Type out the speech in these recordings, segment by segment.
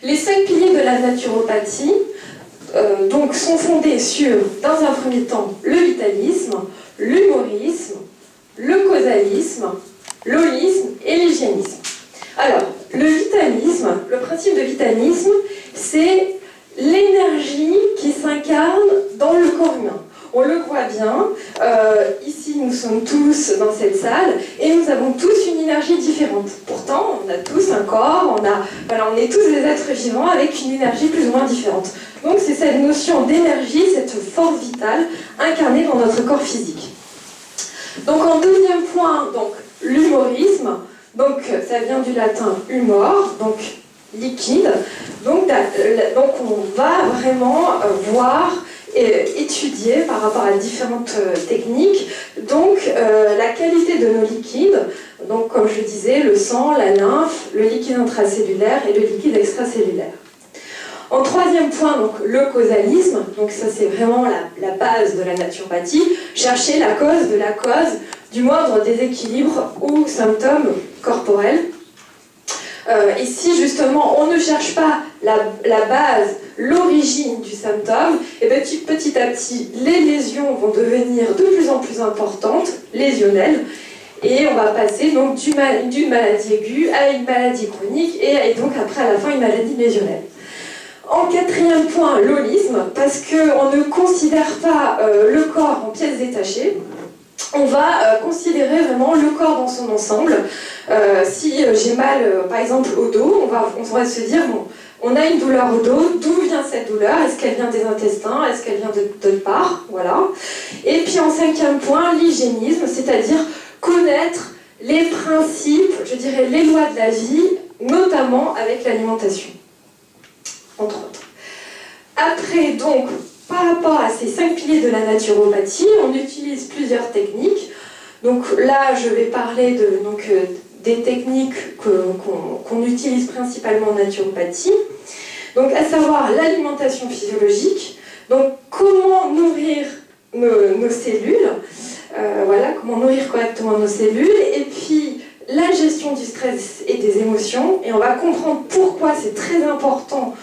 Les 5 piliers de la naturopathie donc, sont fondés sur, dans un premier temps, le vitalisme, l'humorisme, le causalisme, l'holisme et l'hygiénisme. Alors, le vitalisme, le principe de vitalisme, c'est l'énergie qui s'incarne dans le corps humain. On le voit bien, ici nous sommes tous dans cette salle et nous avons tous une énergie différente. Pourtant, on a tous un corps, on est tous des êtres vivants avec une énergie plus ou moins différente. Donc c'est cette notion d'énergie, cette force vitale incarnée dans notre corps physique. Donc en deuxième point, donc l'humorisme, donc ça vient du latin humor, donc liquide. Donc on va vraiment voir et étudier par rapport à différentes techniques, donc la qualité de nos liquides, donc comme je disais, le sang, la lymphe, le liquide intracellulaire et le liquide extracellulaire. En troisième point, donc, le causalisme, donc ça c'est vraiment la base de la naturopathie, chercher la cause de la cause du moindre déséquilibre ou symptôme corporel. Ici, justement, on ne cherche pas la base, l'origine du symptôme, et petit à petit, les lésions vont devenir de plus en plus importantes, lésionnelles, et on va passer donc d'une maladie aiguë à une maladie chronique, et donc après, à la fin, une maladie lésionnelle. En quatrième point, l'holisme, parce qu'on ne considère pas le corps en pièces détachées. On va considérer vraiment le corps dans son ensemble. Si j'ai mal, par exemple, au dos, on va se dire, bon, on a une douleur au dos, d'où vient cette douleur? Est-ce qu'elle vient des intestins? Est-ce qu'elle vient d'autre part? Voilà. Et puis en cinquième point, l'hygiénisme, c'est-à-dire connaître les principes, je dirais les lois de la vie, notamment avec l'alimentation, entre autres. Après, donc, par rapport à ces 5 piliers de la naturopathie, on utilise plusieurs techniques. Donc là, je vais parler des techniques qu'on utilise principalement en naturopathie. Donc, à savoir l'alimentation physiologique. Donc, comment nourrir nos cellules. Comment nourrir correctement nos cellules. Et puis, la gestion du stress et des émotions. Et on va comprendre pourquoi c'est très important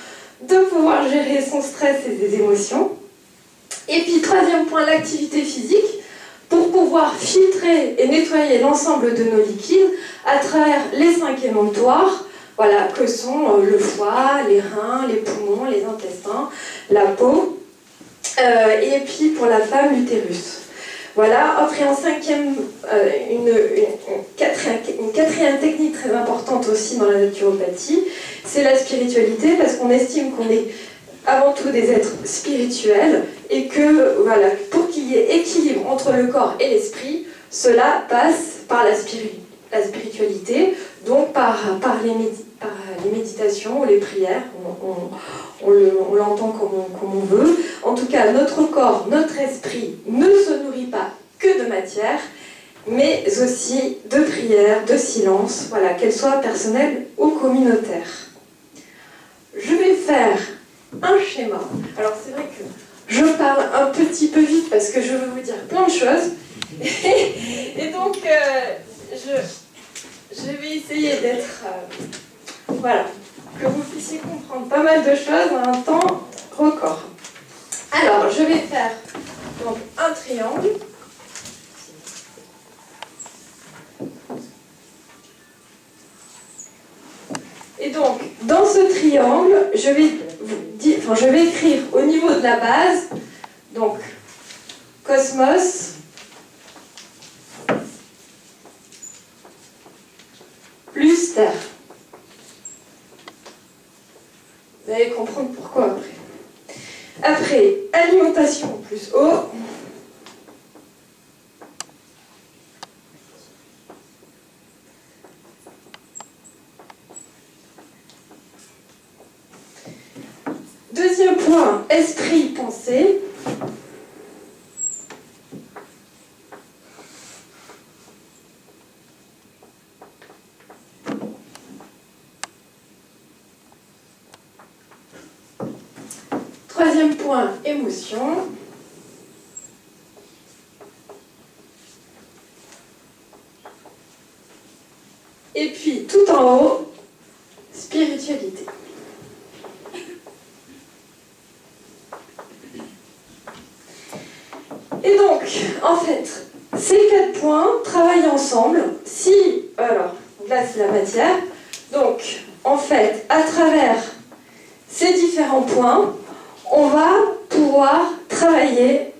de pouvoir gérer son stress et des émotions. Et puis, troisième point, l'activité physique, pour pouvoir filtrer et nettoyer l'ensemble de nos liquides à travers les 5 émonctoires, voilà, que sont le foie, les reins, les poumons, les intestins, la peau, et puis pour la femme, l'utérus. Voilà, après en cinquième, une quatrième technique très importante aussi dans la naturopathie, c'est la spiritualité, parce qu'on estime qu'on est avant tout des êtres spirituels et que voilà, pour qu'il y ait équilibre entre le corps et l'esprit, cela passe par la spiritualité, donc par les méditations ou les prières, on l'entend comme on veut. En tout cas, notre corps, notre esprit ne se nourrit pas que de matière, mais aussi de prière, de silence, voilà, qu'elle soit personnelle ou communautaire. Je vais faire un schéma. Alors c'est vrai que je parle un petit peu vite parce que je veux vous dire plein de choses. Et donc, je vais essayer d'être... voilà, que vous puissiez comprendre pas mal de choses en un temps record. Alors, je vais faire donc, un triangle. Et donc, dans ce triangle, je vais écrire au niveau de la base, donc, cosmos, plus terre. Vous allez comprendre pourquoi après. Après, alimentation plus eau. Deuxième point, esprit, pensée. Troisième point, émotion. Et puis, tout en haut, spiritualité. en fait, ces 4 points travaillent ensemble. Si, alors, là c'est la matière. Donc, en fait, à travers ces différents points, on va pouvoir travailler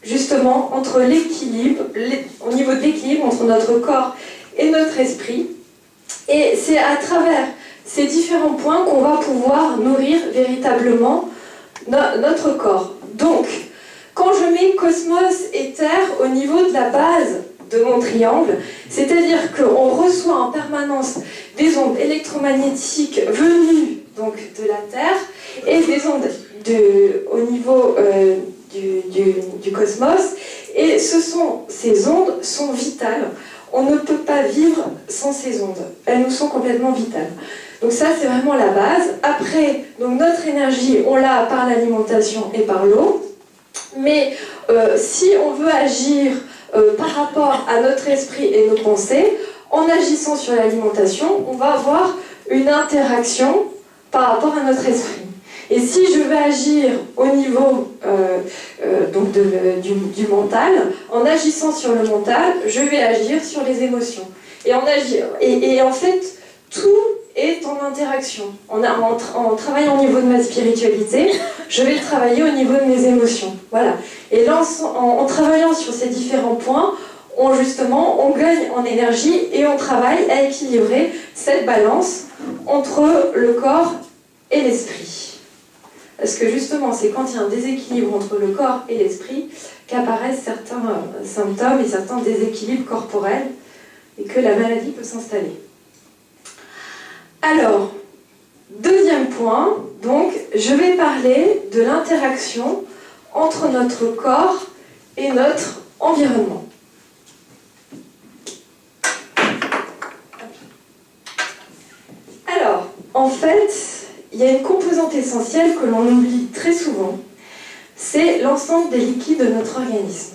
justement entre l'équilibre, au niveau de l'équilibre entre notre corps et notre esprit. Et c'est à travers ces différents points qu'on va pouvoir nourrir véritablement notre corps. Donc, quand je mets cosmos et terre au niveau de la base de mon triangle, c'est-à-dire qu'on reçoit en permanence des ondes électromagnétiques venues donc, de la Terre et des ondes au niveau du cosmos, et ces ondes sont vitales. On ne peut pas vivre sans ces ondes. Elles nous sont complètement vitales. Donc ça, c'est vraiment la base. Après, donc notre énergie, on l'a par l'alimentation et par l'eau. Mais si on veut agir par rapport à notre esprit et nos pensées, en agissant sur l'alimentation, on va avoir une interaction par rapport à notre esprit. Et si je veux agir au niveau donc du mental, en agissant sur le mental, je vais agir sur les émotions. Et en fait, tout est en interaction. En travaillant au niveau de ma spiritualité, je vais travailler au niveau de mes émotions. Voilà. Et là, en travaillant sur ces différents points, on gagne en énergie et on travaille à équilibrer cette balance entre le corps et l'esprit. Parce que justement, c'est quand il y a un déséquilibre entre le corps et l'esprit qu'apparaissent certains symptômes et certains déséquilibres corporels et que la maladie peut s'installer. Alors, deuxième point, donc, je vais parler de l'interaction entre notre corps et notre environnement. Alors, en fait, il y a une composante essentielle que l'on oublie très souvent, c'est l'ensemble des liquides de notre organisme.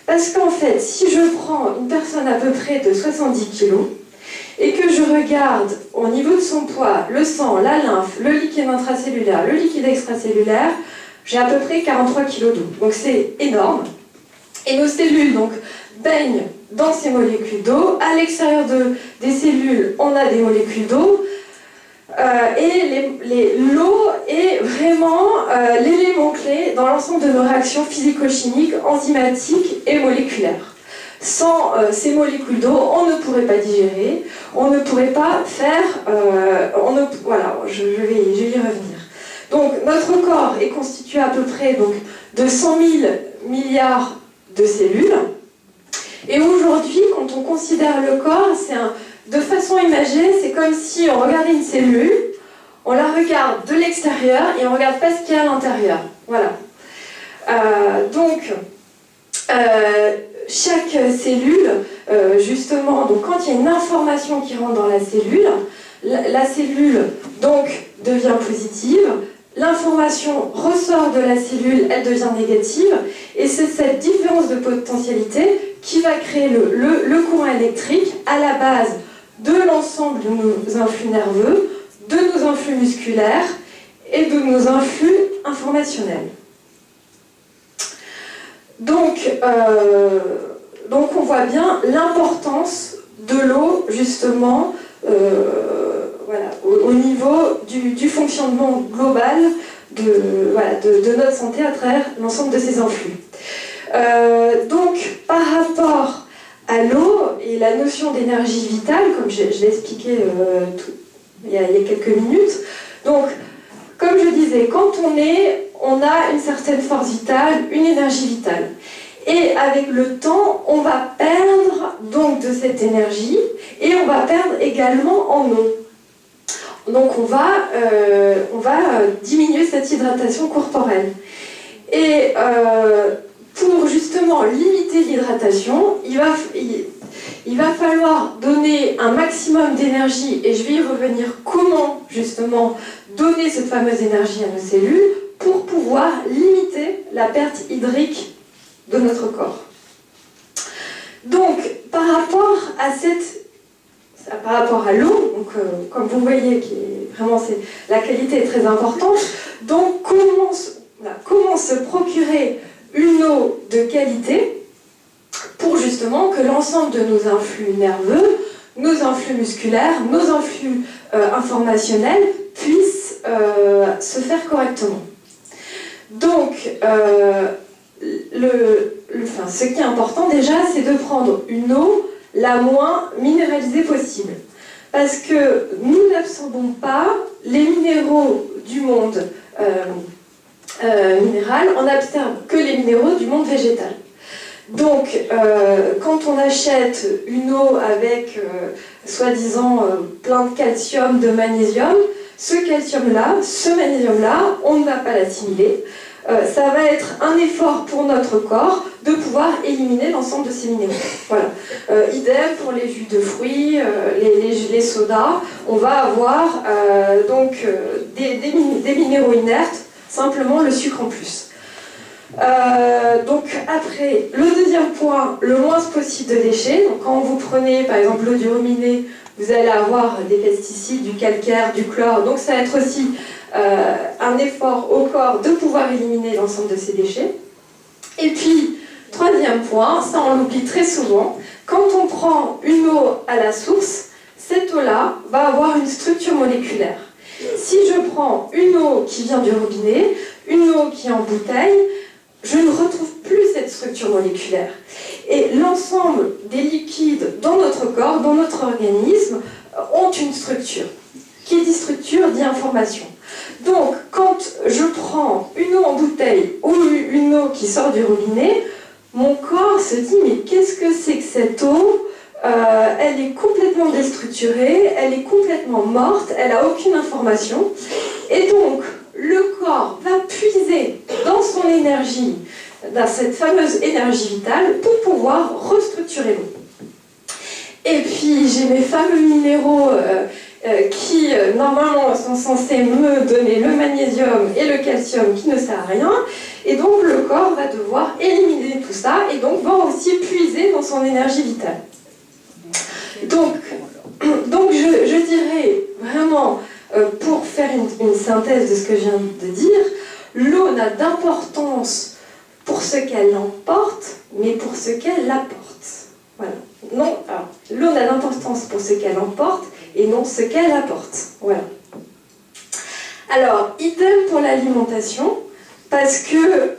Parce qu'en fait, si je prends une personne à peu près de 70 kg et que je regarde au niveau de son poids, le sang, la lymphe, le liquide intracellulaire, le liquide extracellulaire, j'ai à peu près 43 kg d'eau. Donc c'est énorme. Et nos cellules donc, baignent dans ces molécules d'eau. À l'extérieur des cellules, on a des molécules d'eau. L'eau est vraiment l'élément clé dans l'ensemble de nos réactions physico-chimiques, enzymatiques et moléculaires. Sans ces molécules d'eau, on ne pourrait pas digérer, on ne pourrait pas faire... voilà, je vais y revenir. Donc, notre corps est constitué à peu près donc, de 100 000 milliards de cellules. Et aujourd'hui, quand on considère le corps, de façon imagée, c'est comme si on regardait une cellule, on la regarde de l'extérieur et on ne regarde pas ce qu'il y a à l'intérieur. Voilà. Chaque cellule, justement, donc quand il y a une information qui rentre dans la cellule donc devient positive, l'information ressort de la cellule, elle devient négative, et c'est cette différence de potentialité qui va créer le courant électrique à la base de l'ensemble de nos influx nerveux, de nos influx musculaires et de nos influx informationnels. Donc on voit bien l'importance de l'eau, justement, voilà, au niveau du fonctionnement global de notre santé à travers l'ensemble de ces influx. Donc, par rapport à l'eau et la notion d'énergie vitale, comme je l'ai expliqué il y a quelques minutes, donc, comme je disais, quand on a une certaine force vitale, une énergie vitale. Et avec le temps, on va perdre donc de cette énergie et on va perdre également en eau. Donc on va diminuer cette hydratation corporelle. Et pour justement limiter l'hydratation, il va falloir donner un maximum d'énergie, et je vais y revenir comment justement donner cette fameuse énergie à nos cellules pour pouvoir limiter la perte hydrique de notre corps. Donc, par rapport à l'eau, donc, comme vous voyez, la qualité est très importante, donc comment se procurer une eau de qualité? justement que l'ensemble de nos influx nerveux, nos influx musculaires, nos influx informationnels puissent se faire correctement. Donc, ce qui est important déjà, c'est de prendre une eau la moins minéralisée possible. Parce que nous n'absorbons pas les minéraux du monde minéral, on n'absorbe que les minéraux du monde végétal. Donc, quand on achète une eau avec, soi-disant, plein de calcium, de magnésium, ce calcium-là, ce magnésium-là, on ne va pas l'assimiler. Ça va être un effort pour notre corps de pouvoir éliminer l'ensemble de ces minéraux. Voilà. Idem pour les jus de fruits, les sodas, on va avoir des minéraux inertes, simplement le sucre en plus. Donc après, le deuxième point, le moins possible de déchets. Donc quand vous prenez par exemple l'eau du robinet, vous allez avoir des pesticides, du calcaire, du chlore. Donc ça va être aussi un effort au corps de pouvoir éliminer l'ensemble de ces déchets. Et puis, troisième point, ça on l'oublie très souvent, quand on prend une eau à la source, cette eau-là va avoir une structure moléculaire. Si je prends une eau qui vient du robinet, une eau qui est en bouteille, je ne retrouve plus cette structure moléculaire. Et l'ensemble des liquides dans notre corps, dans notre organisme, ont une structure. Qui dit structure dit information. Donc, quand je prends une eau en bouteille ou une eau qui sort du robinet, mon corps se dit « mais qu'est-ce que c'est que cette eau ? Elle est complètement déstructurée, elle est complètement morte, elle n'a aucune information. » Et donc, le corps va puiser dans son énergie, dans cette fameuse énergie vitale, pour pouvoir restructurer l'eau. Et puis, j'ai mes fameux minéraux qui, normalement, sont censés me donner le magnésium et le calcium qui ne sert à rien. Et donc, le corps va devoir éliminer tout ça et donc va aussi puiser dans son énergie vitale. Donc je dirais vraiment, pour faire une synthèse de ce que je viens de dire, l'eau n'a d'importance pour ce qu'elle emporte, mais pour ce qu'elle apporte. Voilà. Non, alors, l'eau n'a d'importance pour ce qu'elle emporte et non ce qu'elle apporte. Voilà. Alors, idem pour l'alimentation, parce que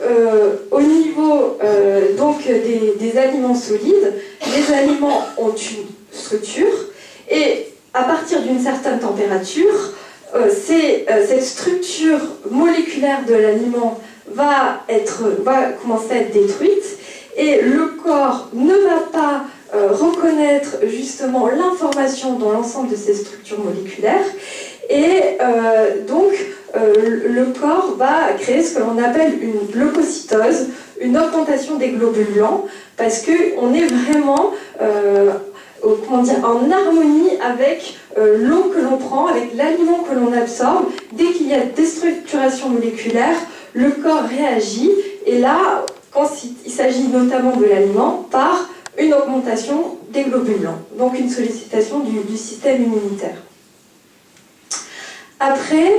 au niveau des aliments solides, les aliments ont une structure et à partir d'une certaine température, cette structure moléculaire de l'aliment va commencer à être détruite et le corps ne va pas reconnaître justement l'information dans l'ensemble de ces structures moléculaires et le corps va créer ce que l'on appelle une leucocytose, une augmentation des globules blancs, parce qu'on est vraiment en harmonie avec l'eau que l'on prend, avec l'aliment que l'on absorbe. Dès qu'il y a déstructuration moléculaire, le corps réagit, et là, quand il s'agit notamment de l'aliment, par une augmentation des globules blancs, donc une sollicitation du système immunitaire. Après,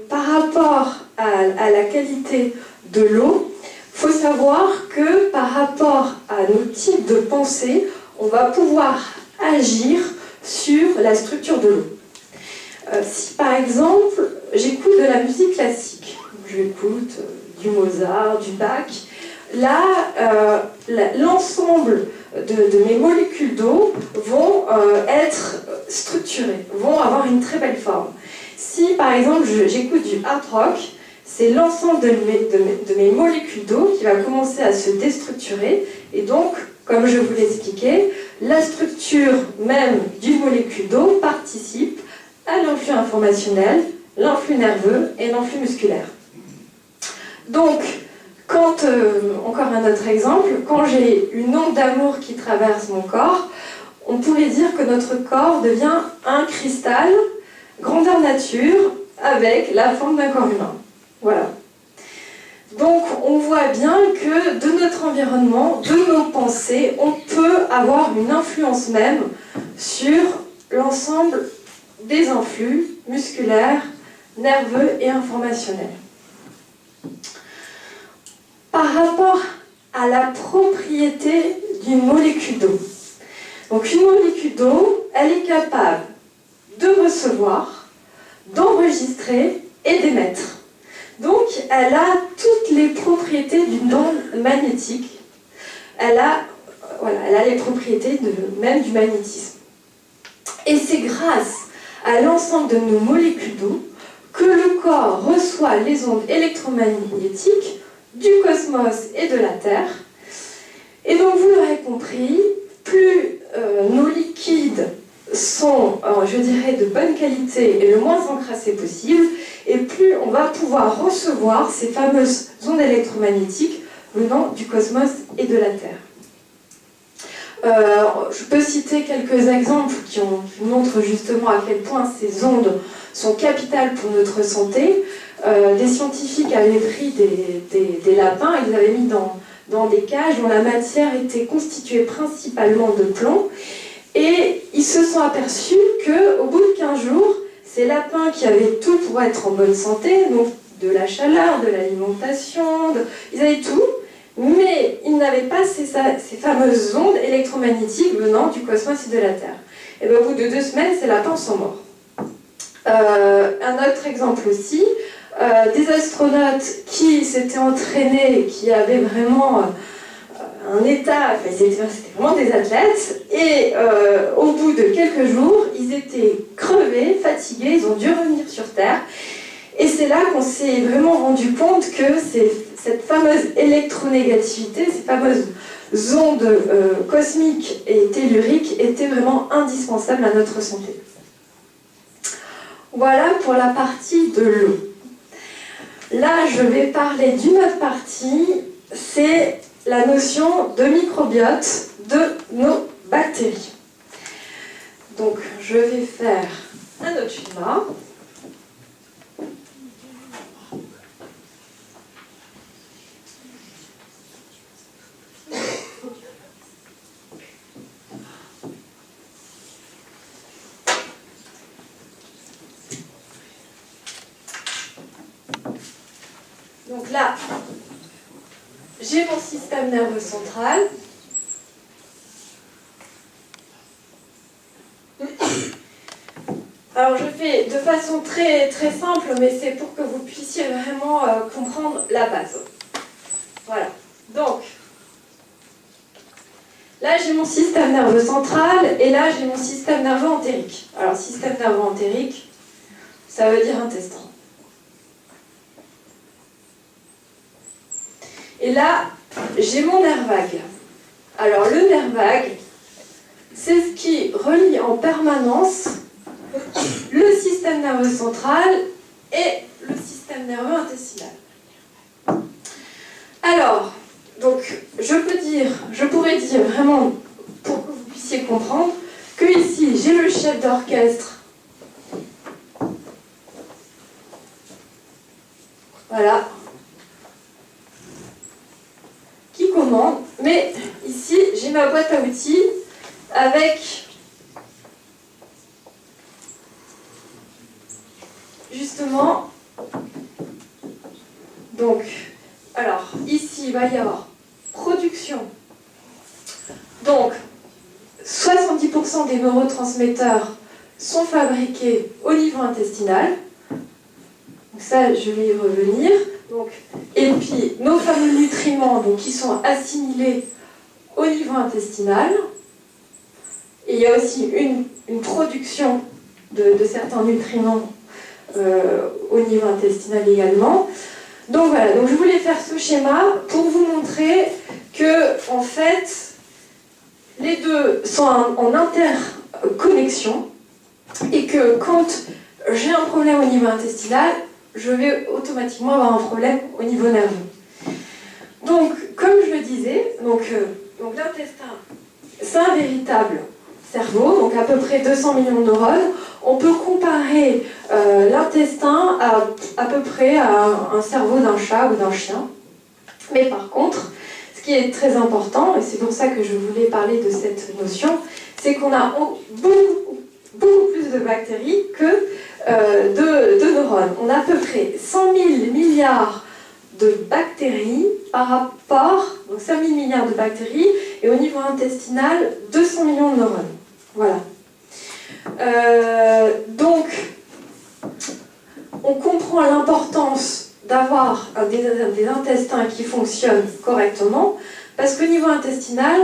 par rapport à la qualité de l'eau, il faut savoir que par rapport à nos types de pensée, on va pouvoir agir sur la structure de l'eau. Si par exemple, j'écoute de la musique classique, j'écoute du Mozart, du Bach, là, l'ensemble de mes molécules d'eau vont être structurées, vont avoir une très belle forme. Si par exemple j'écoute du hard rock, c'est l'ensemble de mes molécules d'eau qui va commencer à se déstructurer et donc, comme je vous l'expliquais, la structure même d'une molécule d'eau participe à l'influx informationnel, l'influx nerveux et l'influx musculaire. Donc, encore un autre exemple, quand j'ai une onde d'amour qui traverse mon corps, on pourrait dire que notre corps devient un cristal grandeur nature avec la forme d'un corps humain. Voilà. Donc on voit bien que de notre environnement, de nos pensées, on peut avoir une influence même sur l'ensemble des influx musculaires, nerveux et informationnels. Par rapport à la propriété d'une molécule d'eau. Donc une molécule d'eau, elle est capable de recevoir, d'enregistrer et d'émettre. Donc elle a toutes les propriétés d'une onde magnétique. Elle a les propriétés même du magnétisme. Et c'est grâce à l'ensemble de nos molécules d'eau que le corps reçoit les ondes électromagnétiques du cosmos et de la Terre. Et donc vous l'aurez compris, plus nos liquides sont, je dirais, de bonne qualité et le moins encrassés possible, et plus on va pouvoir recevoir ces fameuses ondes électromagnétiques venant du cosmos et de la Terre. Je peux citer quelques exemples qui montrent justement à quel point ces ondes sont capitales pour notre santé. Des scientifiques avaient pris des lapins, ils les avaient mis dans des cages dont la matière était constituée principalement de plomb, et ils se sont aperçus qu'au bout de 15 jours, ces lapins qui avaient tout pour être en bonne santé, donc de la chaleur, de l'alimentation, ils avaient tout, mais ils n'avaient pas ces fameuses ondes électromagnétiques venant du cosmos et de la Terre. Et bien, au bout de 2 semaines, ces lapins sont morts. Un autre exemple aussi, des astronautes qui s'étaient entraînés, qui avaient vraiment un état, c'était vraiment des athlètes, et au bout de quelques jours, ils étaient crevés, fatigués, ils ont dû revenir sur Terre. Et c'est là qu'on s'est vraiment rendu compte que cette fameuse électronégativité, ces fameuses ondes cosmiques et telluriques étaient vraiment indispensables à notre santé. Voilà pour la partie de l'eau. Là, je vais parler d'une autre partie, c'est la notion de microbiote de nos bactéries. Donc, je vais faire un autre schéma. Donc là, j'ai mon système nerveux central. Alors je fais de façon très simple, mais c'est pour que vous puissiez vraiment comprendre la base. Voilà. Donc, là j'ai mon système nerveux central et là j'ai mon système nerveux entérique. Alors système nerveux entérique, ça veut dire intestin. Et là, j'ai mon nerf vague. Alors le nerf vague, c'est ce qui relie en permanence le système nerveux central et le système nerveux intestinal. Alors, donc, je pourrais dire vraiment, pour que vous puissiez comprendre, que ici, j'ai le chef d'orchestre. Voilà. Qui commande. Mais ici, j'ai ma boîte à outils avec justement, donc, alors, ici, il va y avoir production. Donc, 70% des neurotransmetteurs sont fabriqués au niveau intestinal. Donc ça, je vais y revenir. Donc, et puis, nos fameux nutriments, donc, qui sont assimilés au niveau intestinal. Et il y a aussi une production de certains nutriments au niveau intestinal également. Donc voilà, donc je voulais faire ce schéma pour vous montrer que, en fait, les deux sont en interconnexion et que quand j'ai un problème au niveau intestinal, je vais automatiquement avoir un problème au niveau nerveux. Donc, comme je le disais, donc l'intestin, c'est un véritable cerveau, donc à peu près 200 millions de neurones. On peut comparer l'intestin à peu près à un cerveau d'un chat ou d'un chien. Mais par contre, ce qui est très important, et c'est pour ça que je voulais parler de cette notion, c'est qu'on a beaucoup plus de bactéries que de neurones. On a à peu près 100 000 milliards de bactéries par rapport, donc 5 000 milliards de bactéries, et au niveau intestinal, 200 millions de neurones. Voilà. Donc, on comprend l'importance d'avoir des intestins qui fonctionnent correctement, parce qu'au niveau intestinal,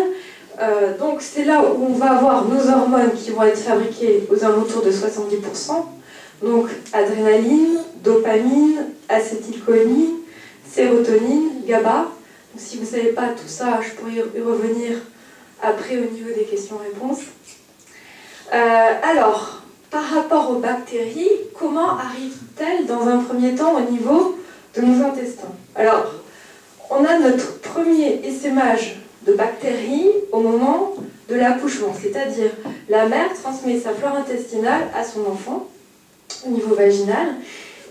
donc c'est là où on va avoir nos hormones qui vont être fabriquées aux alentours de 70%, donc adrénaline, dopamine, acétylcholine, sérotonine, GABA. Donc, si vous ne savez pas tout ça, je pourrais y revenir après au niveau des questions-réponses. Alors, par rapport aux bactéries, comment arrivent-elles dans un premier temps au niveau de nos intestins? Alors, on a notre premier essaimage de bactéries au moment de l'accouchement, c'est-à-dire la mère transmet sa flore intestinale à son enfant au niveau vaginal,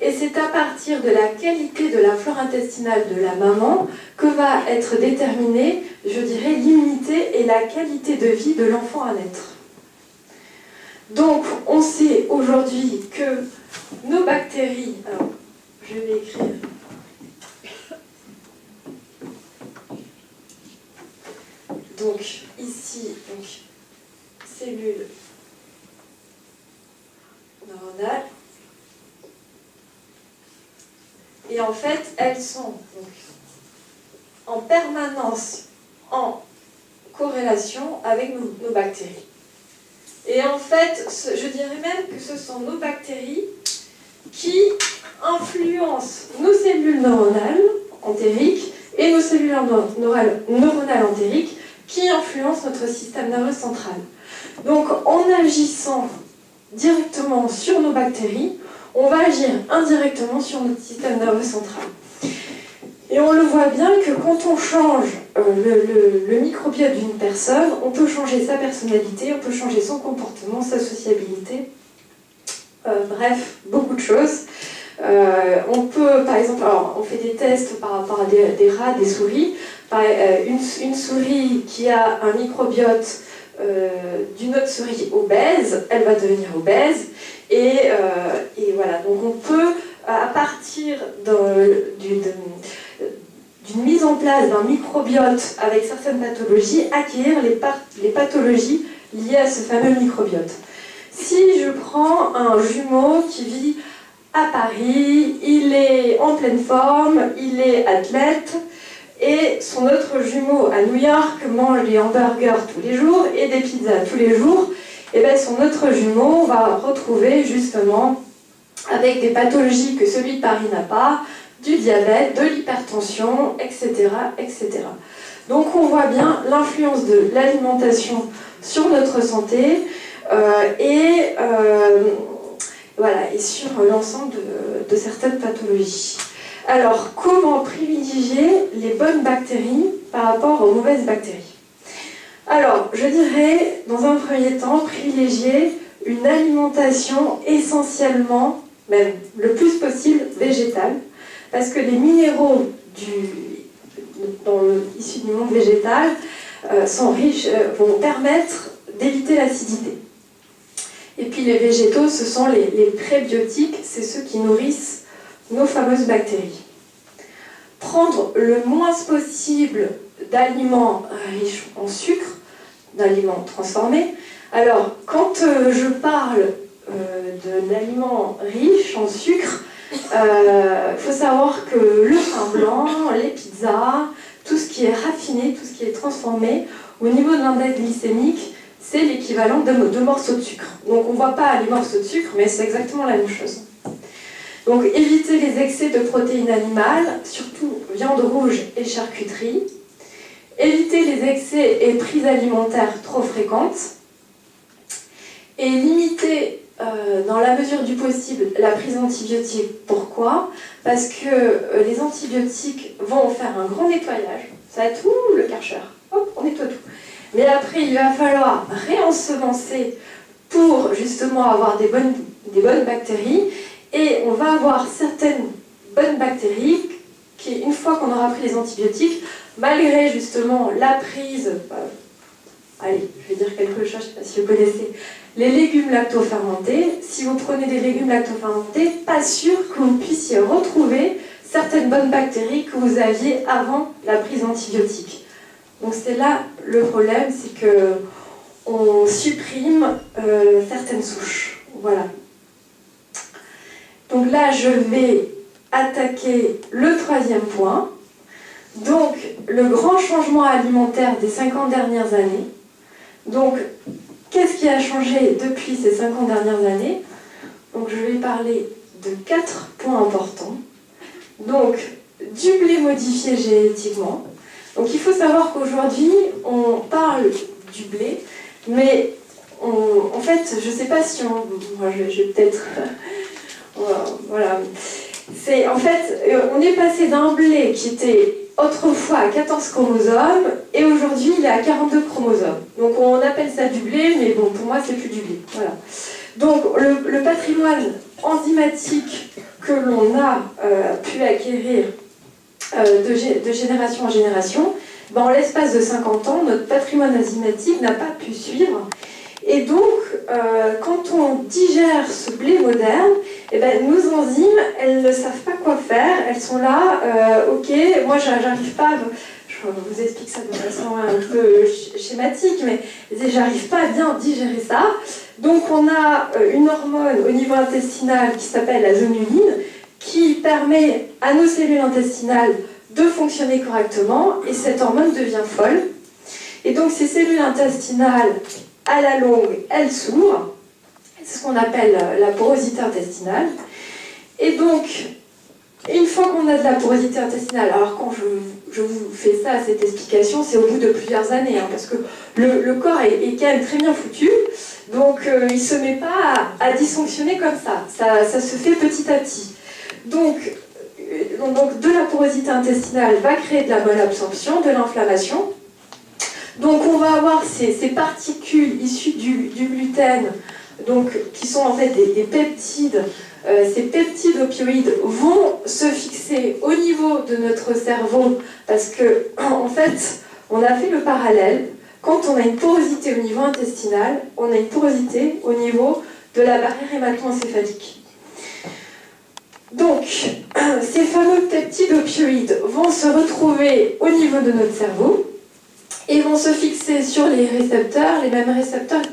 et c'est à partir de la qualité de la flore intestinale de la maman que va être déterminée, je dirais, l'immunité et la qualité de vie de l'enfant à naître. Donc, on sait aujourd'hui que nos bactéries, alors je vais écrire, donc ici, donc, cellules neuronales, et en fait, elles sont donc, en permanence en corrélation avec nos bactéries. Et en fait, je dirais même que ce sont nos bactéries qui influencent nos cellules neuronales entériques et nos cellules neuronales entériques qui influencent notre système nerveux central. Donc, en agissant directement sur nos bactéries, on va agir indirectement sur notre système nerveux central. Et on le voit bien que quand on change le microbiote d'une personne, on peut changer sa personnalité, on peut changer son comportement, sa sociabilité, bref, beaucoup de choses. On peut, par exemple, alors, on fait des tests par rapport à des rats, des souris. Une souris qui a un microbiote d'une autre souris obèse, elle va devenir obèse. Et voilà, donc on peut, à partir d'une mise en place d'un microbiote avec certaines pathologies, acquérir les pathologies liées à ce fameux microbiote. Si je prends un jumeau qui vit à Paris, il est en pleine forme, il est athlète, et son autre jumeau à New York mange des hamburgers tous les jours et des pizzas tous les jours, et bien son autre jumeau va retrouver justement avec des pathologies que celui de Paris n'a pas, du diabète, de l'hypertension, etc., etc. Donc on voit bien l'influence de l'alimentation sur notre santé voilà, et sur l'ensemble de certaines pathologies. Alors, comment privilégier les bonnes bactéries par rapport aux mauvaises bactéries? Alors, je dirais, dans un premier temps, privilégier une alimentation essentiellement, même le plus possible, végétale, parce que les minéraux issus du monde végétal sont riches, vont permettre d'éviter l'acidité. Et puis les végétaux, ce sont les prébiotiques, c'est ceux qui nourrissent nos fameuses bactéries. Prendre le moins possible d'aliments riches en sucre, d'aliments transformés. Alors, quand je parle d'aliments riches en sucre, il faut savoir que le pain blanc, les pizzas, tout ce qui est raffiné, tout ce qui est transformé, au niveau de l'index glycémique, c'est l'équivalent de morceaux de sucre. Donc on ne voit pas les morceaux de sucre, mais c'est exactement la même chose. Donc éviter les excès de protéines animales, surtout viande rouge et charcuterie. Éviter les excès et prises alimentaires trop fréquentes. Et limiter, dans la mesure du possible, la prise d'antibiotiques. Pourquoi? Parce que les antibiotiques vont faire un grand nettoyage. Ça va être le Karcher. Hop, on nettoie tout. Mais après, il va falloir réensemencer pour justement avoir des bonnes bactéries. Et on va avoir certaines bonnes bactéries qui, une fois qu'on aura pris les antibiotiques, malgré justement la prise, allez, je vais dire quelque chose, je ne sais pas si vous connaissez, les légumes lactofermentés, si vous prenez des légumes lactofermentés, pas sûr que vous puissiez retrouver certaines bonnes bactéries que vous aviez avant la prise d'antibiotiques. Donc c'est là le problème, c'est que on supprime certaines souches. Voilà. Donc là, je vais attaquer le troisième point. Donc, le grand changement alimentaire des 50 dernières années. Donc, qu'est-ce qui a changé depuis ces 50 dernières années? Donc, je vais parler de 4 points importants. Donc, du blé modifié génétiquement. Donc, il faut savoir qu'aujourd'hui, on parle du blé, mais en fait, je ne sais pas si on... Moi, je vais peut-être... voilà. En fait, on est passé d'un blé qui était autrefois à 14 chromosomes et aujourd'hui il est à 42 chromosomes. Donc on appelle ça du blé, mais bon, pour moi c'est plus du blé. Voilà. Donc le patrimoine enzymatique que l'on a pu acquérir de génération en génération, ben, en l'espace de 50 ans, notre patrimoine enzymatique n'a pas pu suivre. Et donc, quand on digère ce blé moderne, eh ben, nos enzymes, elles ne savent pas quoi faire. Elles sont là, ok, moi j'arrive pas, je vous explique ça de façon un peu schématique, mais j'arrive pas à bien digérer ça. Donc on a une hormone au niveau intestinal qui s'appelle la zonuline, qui permet à nos cellules intestinales de fonctionner correctement, et cette hormone devient folle. Et donc ces cellules intestinales, à la longue, elles s'ouvrent. C'est ce qu'on appelle la porosité intestinale. Et donc, une fois qu'on a de la porosité intestinale, alors quand je vous fais ça, cette explication, c'est au bout de plusieurs années, hein, parce que le corps est quand même très bien foutu, donc il ne se met pas à dysfonctionner comme ça. Ça se fait petit à petit. Donc, de la porosité intestinale va créer de la malabsorption, de l'inflammation. Donc on va avoir ces particules issues du gluten, donc, qui sont en fait des peptides. Ces peptides opioïdes vont se fixer au niveau de notre cerveau parce que, en fait, on a fait le parallèle. Quand on a une porosité au niveau intestinal, on a une porosité au niveau de la barrière hémato-encéphalique. Donc, ces fameux peptides opioïdes vont se retrouver au niveau de notre cerveau et vont se fixer sur les récepteurs, les mêmes récepteurs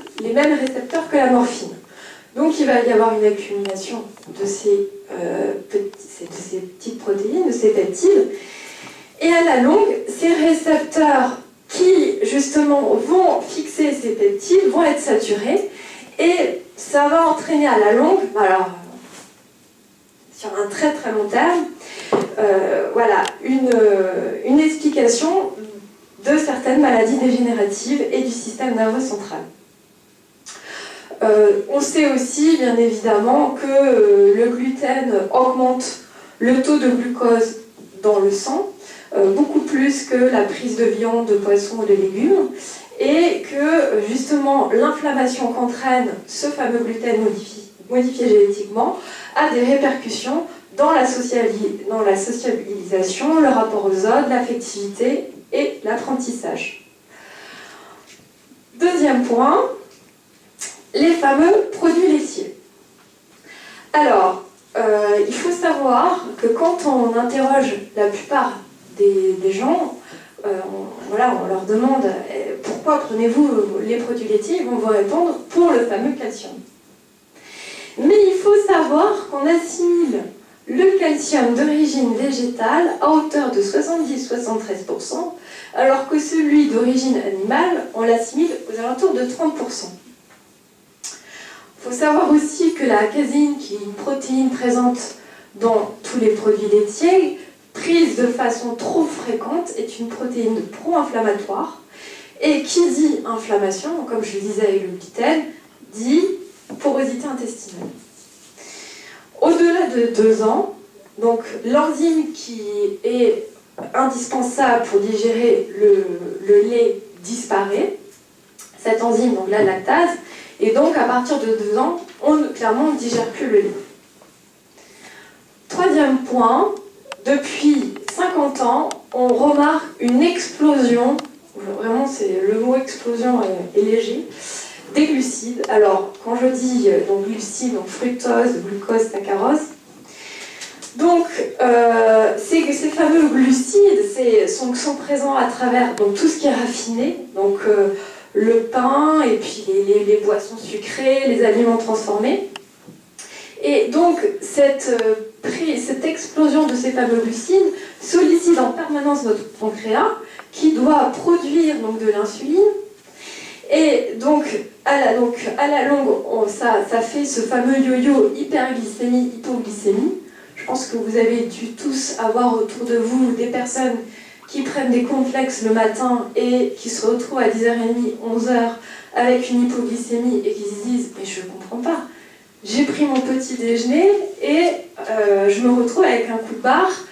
que la morphine. Donc il va y avoir une accumulation de ces petites protéines, de ces peptides, et à la longue, ces récepteurs qui justement vont fixer ces peptides vont être saturés, et ça va entraîner à la longue, alors sur un très très long terme, voilà, une explication de certaines maladies dégénératives et du système nerveux central. On sait aussi, bien évidemment, que le gluten augmente le taux de glucose dans le sang, beaucoup plus que la prise de viande, de poisson ou de légumes, et que justement l'inflammation qu'entraîne ce fameux gluten modifié génétiquement a des répercussions dans la sociabilisation, le rapport aux autres, l'affectivité et l'apprentissage. Deuxième point, les fameux produits laitiers. Alors, il faut savoir que quand on interroge la plupart des gens, on leur demande pourquoi prenez-vous les produits laitiers, ils vont vous répondre pour le fameux calcium. Mais il faut savoir qu'on assimile le calcium d'origine végétale à hauteur de 70-73%, alors que celui d'origine animale, on l'assimile aux alentours de 30%. Il faut savoir aussi que la caséine, qui est une protéine présente dans tous les produits laitiers, prise de façon trop fréquente, est une protéine pro-inflammatoire. Et qui dit inflammation, comme je le disais avec le gluten, dit porosité intestinale. Au-delà de 2 ans, donc l'enzyme qui est indispensable pour digérer le lait disparaît, cette enzyme, donc la lactase, et donc à partir de 2 ans, clairement on ne digère plus le lait. Troisième point, depuis 50 ans, on remarque une explosion, vraiment le mot explosion est léger, des glucides. Alors, quand je dis donc glucides, donc fructose, glucose, saccharose, donc ces fameux glucides sont présents à travers donc, tout ce qui est raffiné, donc le pain et puis les boissons sucrées, les aliments transformés. Et donc cette explosion de ces fameux glucides sollicite en permanence notre pancréas qui doit produire donc, de l'insuline. Et donc à la longue, ça fait ce fameux yo-yo hyperglycémie-hypoglycémie. Je pense que vous avez dû tous avoir autour de vous des personnes qui prennent des cornflakes le matin et qui se retrouvent à 10h30, 11h avec une hypoglycémie et qui se disent « mais je ne comprends pas, j'ai pris mon petit déjeuner et je me retrouve avec un coup de barre ».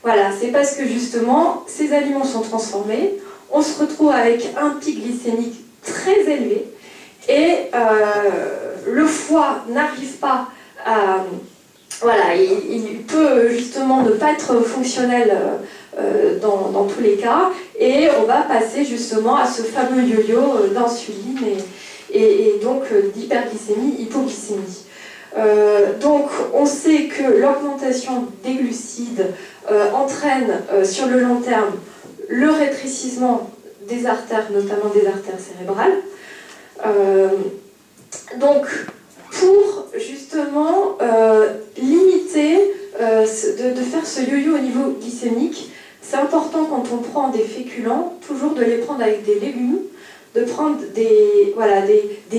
Voilà, c'est parce que justement, ces aliments sont transformés, on se retrouve avec un pic glycémique très élevé et le foie n'arrive pas à... Voilà, il peut justement ne pas être fonctionnel dans tous les cas et on va passer justement à ce fameux yo-yo d'insuline et donc d'hyperglycémie, hypoglycémie. Donc on sait que l'augmentation des glucides entraîne sur le long terme le rétrécissement des artères, notamment des artères cérébrales. Donc pour justement limiter, de faire ce yo-yo au niveau glycémique, c'est important quand on prend des féculents, toujours de les prendre avec des légumes, de prendre des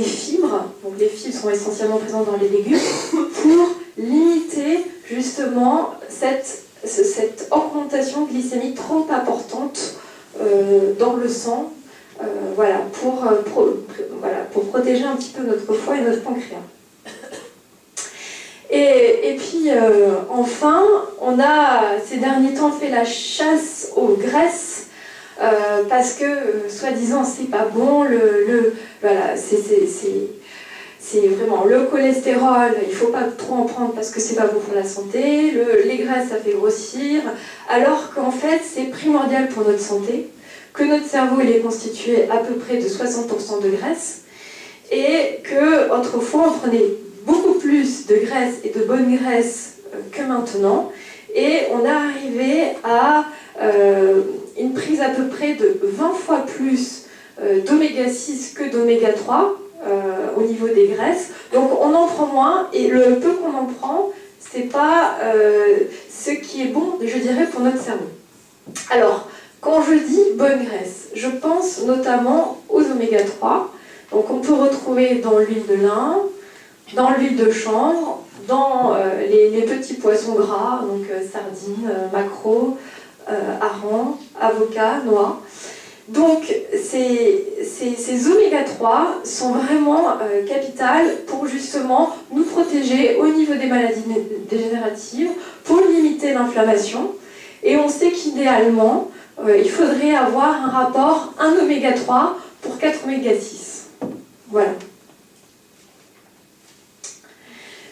fibres, donc les fibres sont essentiellement présentes dans les légumes, pour limiter justement cette augmentation glycémique trop importante dans le sang, pour protéger un petit peu notre foie et notre pancréas. Et puis enfin, on a ces derniers temps fait la chasse aux graisses parce que soi-disant c'est pas bon, c'est vraiment le cholestérol, il faut pas trop en prendre parce que c'est pas bon pour la santé, les graisses ça fait grossir, alors qu'en fait c'est primordial pour notre santé, que notre cerveau il est constitué à peu près de 60% de graisse et que autrefois on prenait beaucoup plus de graisse et de bonne graisse que maintenant et on est arrivé à une prise à peu près de 20 fois plus d'oméga 6 que d'oméga 3 au niveau des graisses, donc on en prend moins et le peu qu'on en prend c'est pas ce qui est bon, je dirais, pour notre cerveau. Alors quand je dis bonne graisse, je pense notamment aux oméga 3, donc on peut retrouver dans l'huile de lin, dans l'huile de chanvre, dans les petits poissons gras, donc sardines, maquereaux, harengs, avocats, noix. Donc ces oméga 3 sont vraiment capitales pour justement nous protéger au niveau des maladies dégénératives, pour limiter l'inflammation. Et on sait qu'idéalement, il faudrait avoir un rapport 1 oméga 3 pour 4 oméga 6. Voilà.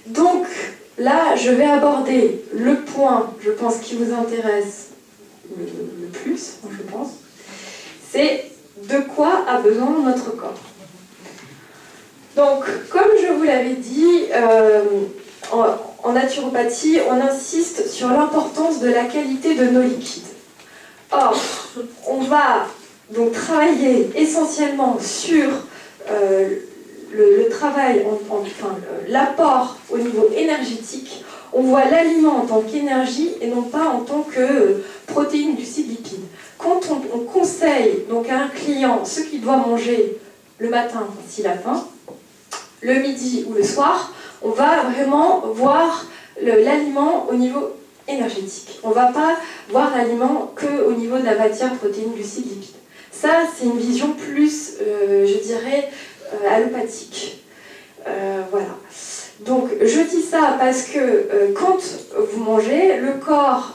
Donc là, je vais aborder le point, je pense, qui vous intéresse le plus, je pense. C'est de quoi a besoin notre corps. Donc, comme je vous l'avais dit, en naturopathie, on insiste sur l'importance de la qualité de nos liquides. Or, on va donc travailler essentiellement sur le travail, l'apport au niveau énergétique. On voit l'aliment en tant qu'énergie et non pas en tant que protéines, glucides, lipides. Quand on conseille donc à un client ce qu'il doit manger le matin s'il a faim, le midi ou le soir, on va vraiment voir l'aliment au niveau énergétique. On ne va pas voir l'aliment qu'au niveau de la matière, protéines, glucides, lipides. Ça, c'est une vision plus, je dirais, allopathique. Voilà. Donc, je dis ça parce que quand vous mangez, le corps,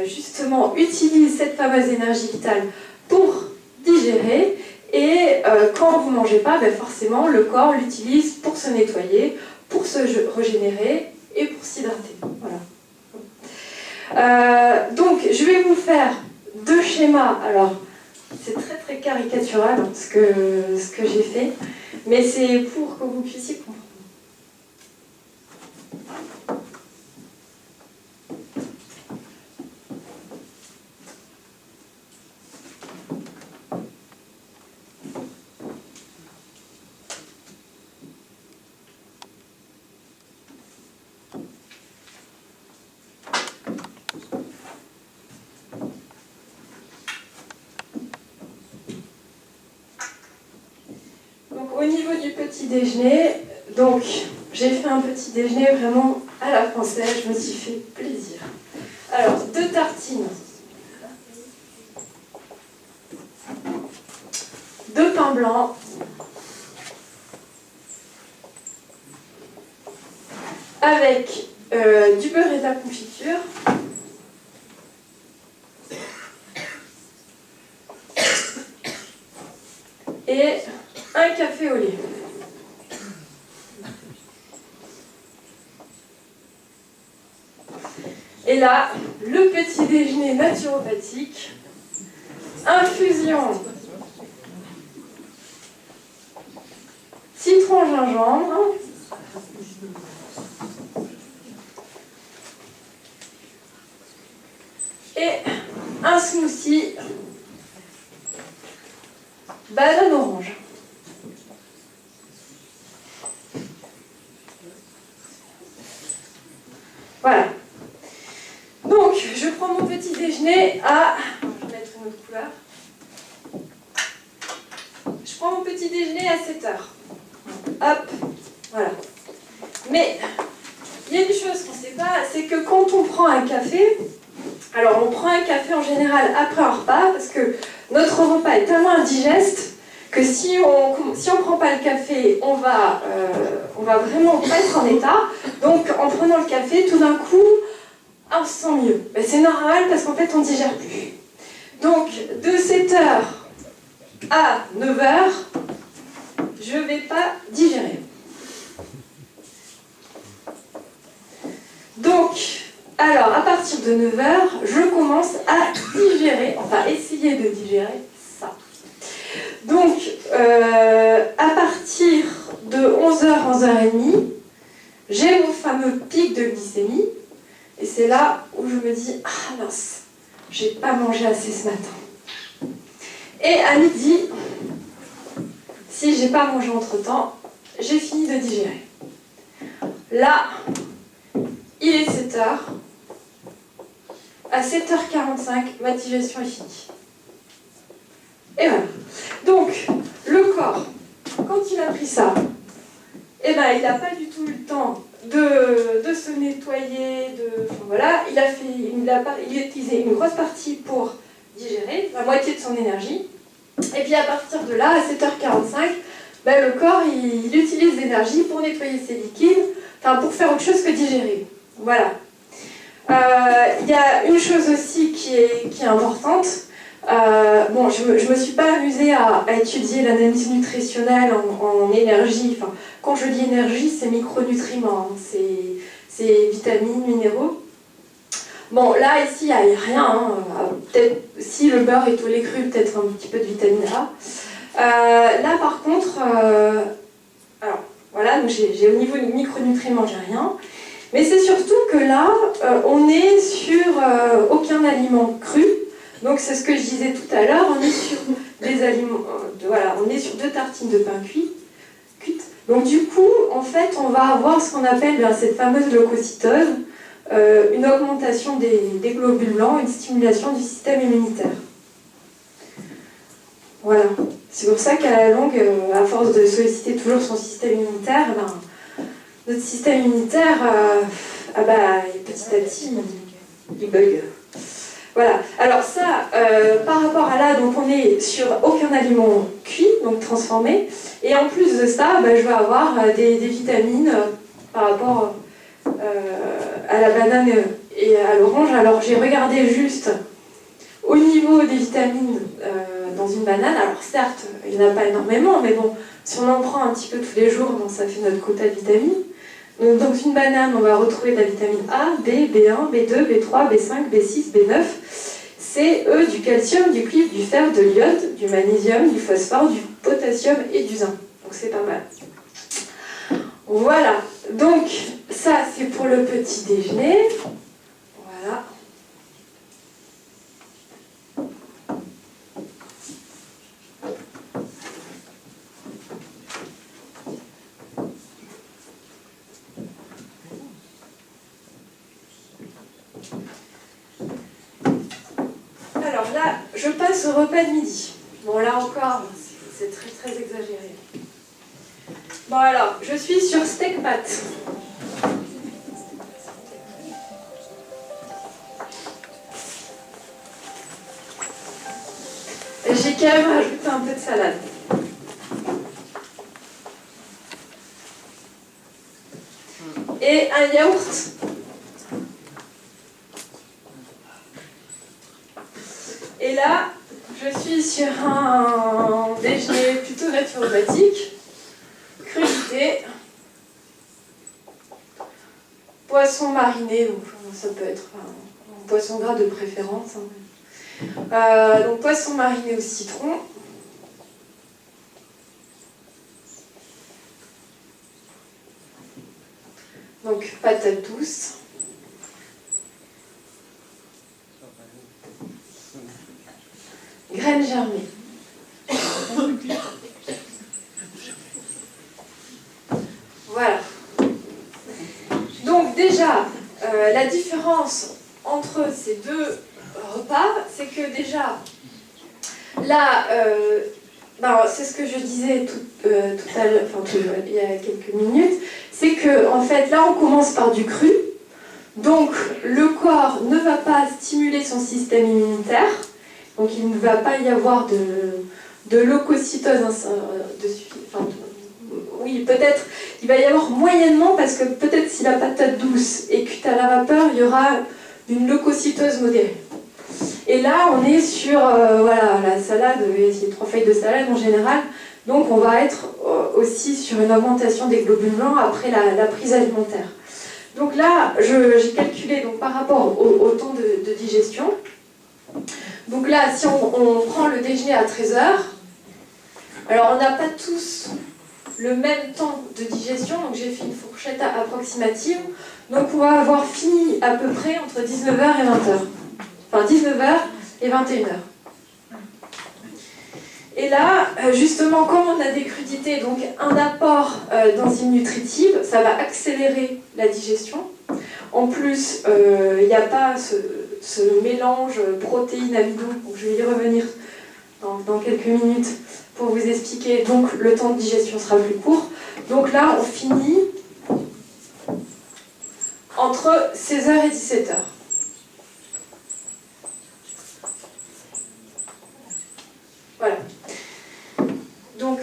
justement, utilise cette fameuse énergie vitale pour digérer. Et quand vous ne mangez pas, ben forcément, le corps l'utilise pour se nettoyer, pour se régénérer et pour s'hydrater. Voilà. Donc, je vais vous faire deux schémas. Alors, c'est très très caricatural ce que j'ai fait, mais c'est pour que vous puissiez comprendre. déjeuner. Donc, j'ai fait un petit déjeuner vraiment à la française, je me suis fait plaisir. Alors, 2 tartines de pain blanc, avec du beurre et de la confiture, et un café au lait. Et là, le petit déjeuner naturopathique, infusion citron-gingembre, et un smoothie banane orange. Voilà. Donc, je prends mon petit déjeuner à... Je vais mettre une autre couleur. Je prends mon petit déjeuner à 7 heures. Hop, voilà. Mais, il y a une chose qu'on ne sait pas, c'est que quand on prend un café, alors on prend un café en général après un repas, parce que notre repas est tellement indigeste que si on prend pas le café, on va vraiment pas être en état. Donc, en prenant le café, tout d'un coup, on se sent mieux. Ben, c'est normal parce qu'en fait, on ne digère plus. Donc, de 7 heures à 9 heures, je ne vais pas digérer. Donc, alors, à partir de 9 heures, je commence à digérer, enfin, essayer de digérer ça. Donc, à partir de 11h, 11h30, j'ai mon fameux pic de glycémie. Et c'est là où je me dis, ah mince, j'ai pas mangé assez ce matin. Et à midi, si j'ai pas mangé entre-temps, j'ai fini de digérer. Là, il est 7 heures. À 7h45, ma digestion est finie. Et voilà. Donc, le corps, quand il a pris ça, eh ben, il n'a pas du tout eu le temps de se nettoyer, enfin, voilà, il a utilisé une grosse partie pour digérer, la moitié de son énergie, et puis à partir de là, à 7h45, ben, le corps il utilise l'énergie pour nettoyer ses liquides, enfin pour faire autre chose que digérer. Voilà. Il y a une chose aussi qui est importante. Bon, je me suis pas amusée à étudier l'analyse nutritionnelle en énergie. Enfin, quand je dis énergie, c'est micronutriments, hein, c'est vitamines, minéraux. Bon, là, ici, il n'y a rien. Hein. Peut-être, si le beurre est au lait cru, peut-être un petit peu de vitamine A. Là, par contre, alors, voilà, donc j'ai au niveau des micronutriments, j'ai rien. Mais c'est surtout que là, on est sur aucun aliment cru. Donc c'est ce que je disais tout à l'heure, on est sur des aliments, voilà, on est sur 2 tartines de pain cuites. Donc du coup, en fait, on va avoir ce qu'on appelle cette fameuse leucocytose, une augmentation des globules blancs, une stimulation du système immunitaire. Voilà. C'est pour ça qu'à la longue, à force de solliciter toujours son système immunitaire, notre système immunitaire, petit à petit, il bug. Voilà. Alors ça, par rapport à là, donc on est sur aucun aliment cuit, donc transformé. Et en plus de ça, je vais avoir des vitamines par rapport à la banane et à l'orange. Alors j'ai regardé juste au niveau des vitamines dans une banane. Alors certes, il n'y en a pas énormément, mais bon, si on en prend un petit peu tous les jours, ça fait notre quota de vitamines. Donc, dans une banane, on va retrouver de la vitamine A, B, B1, B2, B3, B5, B6, B9, C, E, du calcium, du cuivre, du fer, de l'iode, du magnésium, du phosphore, du potassium et du zinc. Donc c'est pas mal. Voilà, donc ça c'est pour le petit déjeuner. Voilà. Alors là, je passe au repas de midi. Bon, là encore, c'est très très exagéré. Bon alors, je suis sur steak pâte. J'ai quand même rajouté un peu de salade. Et un yaourt. Et là, je suis sur un déjeuner plutôt naturopathique. Crudité. Poisson mariné, donc ça peut être un poisson gras de préférence. Donc poisson mariné au citron. Donc patate douce. Graines germées. Voilà. Donc déjà, la différence entre ces deux repas, c'est que déjà, là, c'est ce que je disais tout à l'heure, il y a quelques minutes, c'est que en fait, là, on commence par du cru, donc le corps ne va pas stimuler son système immunitaire, donc il ne va pas y avoir de leucocytose, oui, peut-être, il va y avoir moyennement, parce que peut-être si la patate douce est cuite à la vapeur, il y aura une leucocytose modérée. Et là, on est sur la salade, c'est 3 feuilles de salade en général, donc on va être aussi sur une augmentation des globules blancs après la prise alimentaire. Donc là, j'ai calculé donc, par rapport au temps de digestion. Donc là, si on prend le déjeuner à 13h, alors on n'a pas tous le même temps de digestion, donc j'ai fait une fourchette approximative, donc on va avoir fini à peu près entre 19h et 20h. Enfin 19h et 21h. Et là, justement, comme on a des crudités, donc un apport d'enzymes nutritives, ça va accélérer la digestion. En plus, il n'y a pas ce mélange protéines-amidon, donc je vais y revenir dans quelques minutes pour vous expliquer. Donc le temps de digestion sera plus court. Donc là, on finit entre 16h et 17h. Voilà. Donc,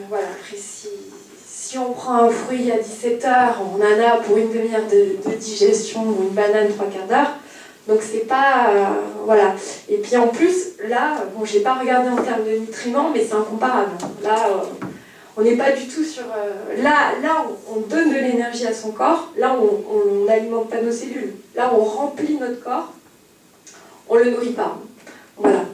voilà, après, si on prend un fruit à 17h, on en a pour une demi-heure de digestion, ou une banane 3/4 d'heure. Donc, c'est pas... voilà. Et puis, en plus, là, bon, j'ai pas regardé en termes de nutriments, mais c'est incomparable. Là, on n'est pas du tout sur... là, on donne de l'énergie à son corps. Là, on n'alimente pas nos cellules. Là, on remplit notre corps. On le nourrit pas. Voilà.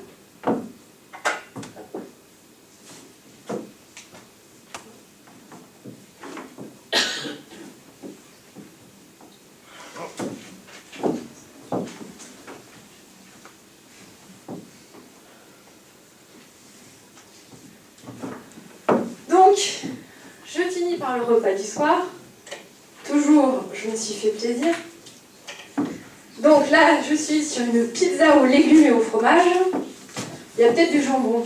Je finis par le repas du soir. Toujours, je me suis fait plaisir. Donc là, je suis sur une pizza aux légumes et au fromage. Il y a peut-être du jambon.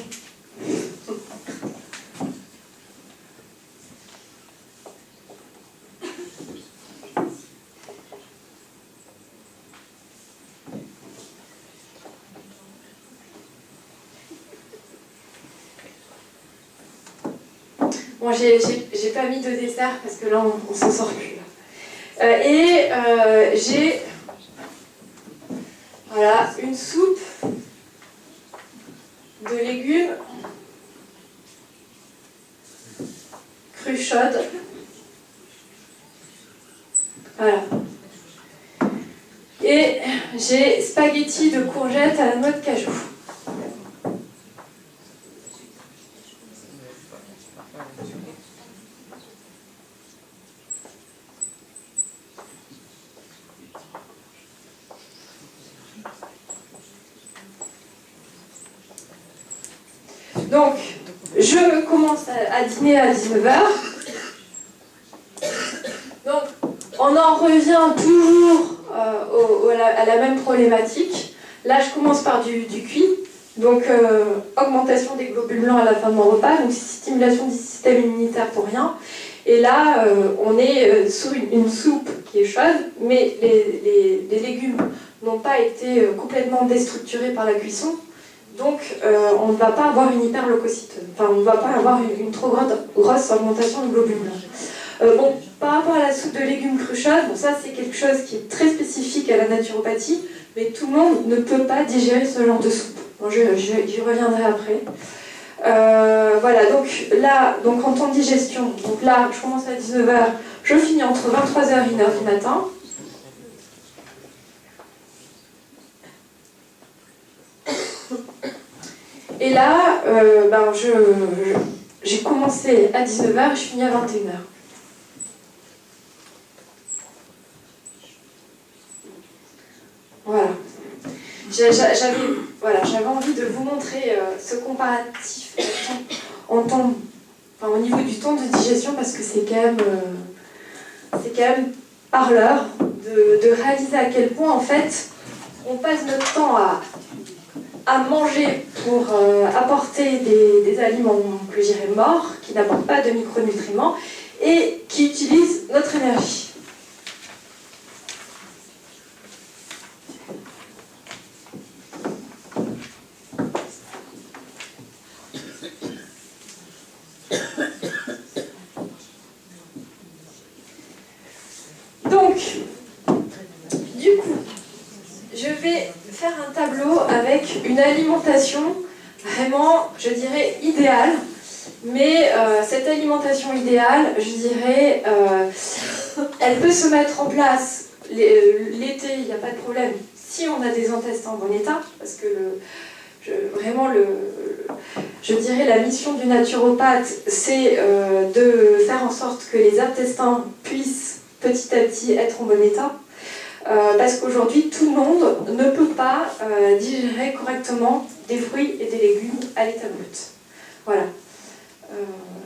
Bon, j'ai pas mis de dessert parce que là, on s'en sort plus. J'ai voilà, une soupe de légumes crue chaude. Voilà. Et j'ai spaghetti de courgettes à la noix de cajou. Donc, je commence à dîner à 19h. Donc, on en revient toujours à la même problématique. Là, je commence par du cuit. Donc, augmentation des globules blancs à la fin de mon repas, donc stimulation du système immunitaire pour rien. Et là, on est sous une soupe qui est chaude, mais les légumes n'ont pas été complètement déstructurés par la cuisson. Donc, on ne va pas avoir une hyperleucocyte. Enfin, on ne va pas avoir une trop grosse augmentation de globules blancs. Bon, par rapport à la soupe de légumes crus chaude, bon, ça c'est quelque chose qui est très spécifique à la naturopathie, mais tout le monde ne peut pas digérer ce genre de soupe. Bon, j'y reviendrai après. Voilà, donc là, donc en temps de digestion, donc là, je commence à 19h, je finis entre 23h et 1h du matin. Et là, j'ai commencé à 19h, je finis à 21h. Voilà. J'avais envie de vous montrer ce comparatif au niveau du temps de digestion, parce que c'est quand même parleur de réaliser à quel point en fait on passe notre temps à manger pour apporter des aliments que je dirais morts, qui n'apportent pas de micronutriments et qui utilisent notre énergie. Donc, du coup, je vais faire un tableau avec une alimentation vraiment, je dirais, idéale. Mais cette alimentation idéale, je dirais, elle peut se mettre en place l'été, il n'y a pas de problème, si on a des intestins en bon état, parce que je dirais la mission du naturopathe, c'est de faire en sorte que les intestins puissent petit à petit être en bon état. Parce qu'aujourd'hui, tout le monde ne peut pas digérer correctement des fruits et des légumes à l'état brut. Voilà.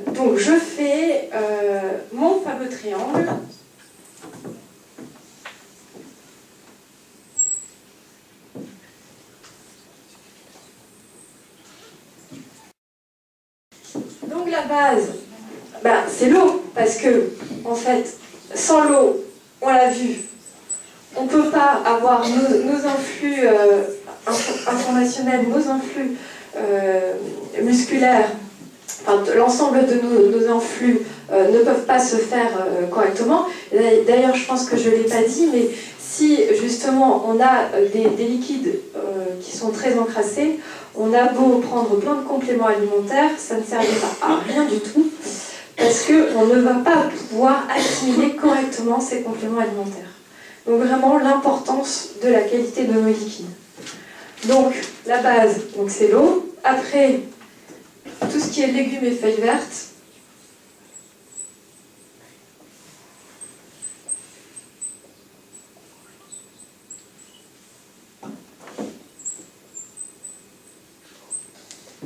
Donc je fais mon fameux triangle. Donc la base, c'est l'eau, parce que en fait, sans l'eau, on l'a vu, on ne peut pas avoir nos influx informationnels, nos influx musculaires, enfin, l'ensemble de nos influx ne peuvent pas se faire correctement. D'ailleurs, je pense que je ne l'ai pas dit, mais si justement on a des liquides qui sont très encrassés, on a beau prendre plein de compléments alimentaires, ça ne servira à rien du tout, parce qu'on ne va pas pouvoir assimiler correctement ces compléments alimentaires. Donc vraiment l'importance de la qualité de nos liquides. Donc la base, c'est l'eau. Après, tout ce qui est légumes et feuilles vertes.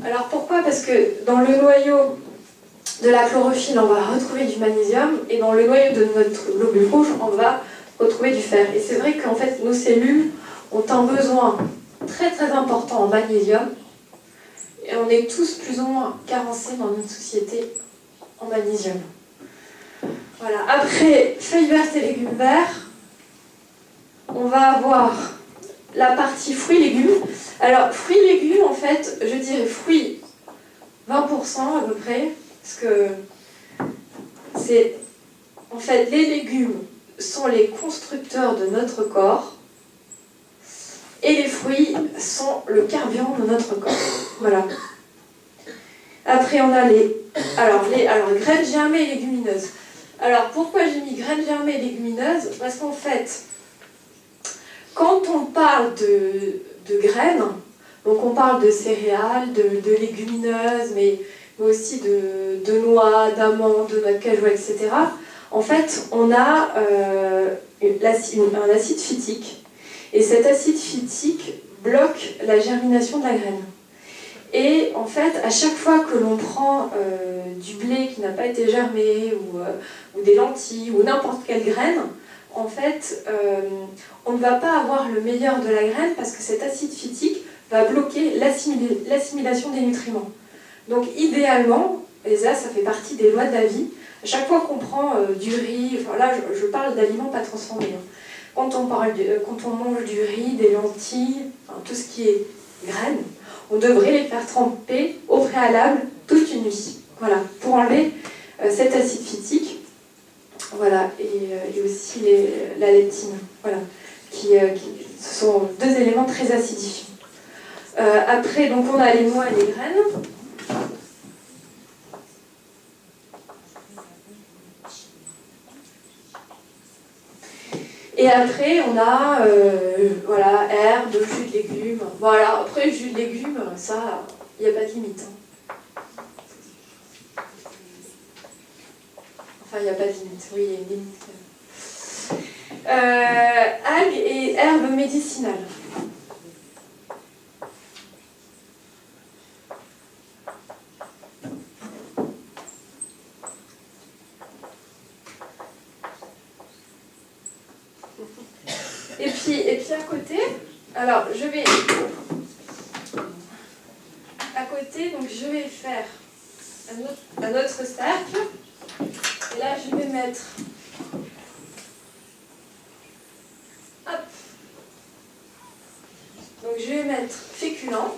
Alors pourquoi? Parce que dans le noyau de la chlorophylle, on va retrouver du magnésium, et dans le noyau de notre globule rouge, on va retrouver du fer. Et c'est vrai qu'en fait, nos cellules ont un besoin très très important en magnésium, et on est tous plus ou moins carencés dans notre société en magnésium. Voilà. Après, feuilles vertes et légumes verts, on va avoir la partie fruits-légumes. Alors, fruits-légumes, en fait, je dirais fruits 20% à peu près, parce que c'est, en fait, les légumes sont les constructeurs de notre corps, et les fruits sont le carburant de notre corps. Voilà. Après, on a alors graines germées et légumineuses. Alors, pourquoi j'ai mis graines germées et légumineuses? Parce qu'en fait, quand on parle de graines, donc on parle de céréales, de légumineuses, mais aussi de noix, d'amandes, de noix de cajou, etc. En fait, on a un acide phytique, et cet acide phytique bloque la germination de la graine. Et en fait, à chaque fois que l'on prend du blé qui n'a pas été germé, ou des lentilles, ou n'importe quelle graine, en fait, on ne va pas avoir le meilleur de la graine, parce que cet acide phytique va bloquer l'assimilation des nutriments. Donc idéalement, et ça fait partie des lois de la vie, à chaque fois qu'on prend du riz, enfin là je parle d'aliments pas transformés, hein. Quand on mange du riz, des lentilles, enfin, tout ce qui est graines, on devrait les faire tremper au préalable toute une nuit. Voilà, pour enlever cet acide phytique. Voilà, et aussi la leptine. Voilà, ce sont deux éléments très acidifiants. Après, donc on a les noix et les graines. Et après, on a voilà, herbes, jus de légumes. Voilà, après, le jus de légumes, ça, il n'y a pas de limite. Hein. Enfin, il n'y a pas de limite, oui, il y a une limite. Algues et herbes médicinales. Et puis à côté, alors je vais à côté, donc je vais faire un autre cercle. Et là je vais mettre, hop, donc je vais mettre féculents.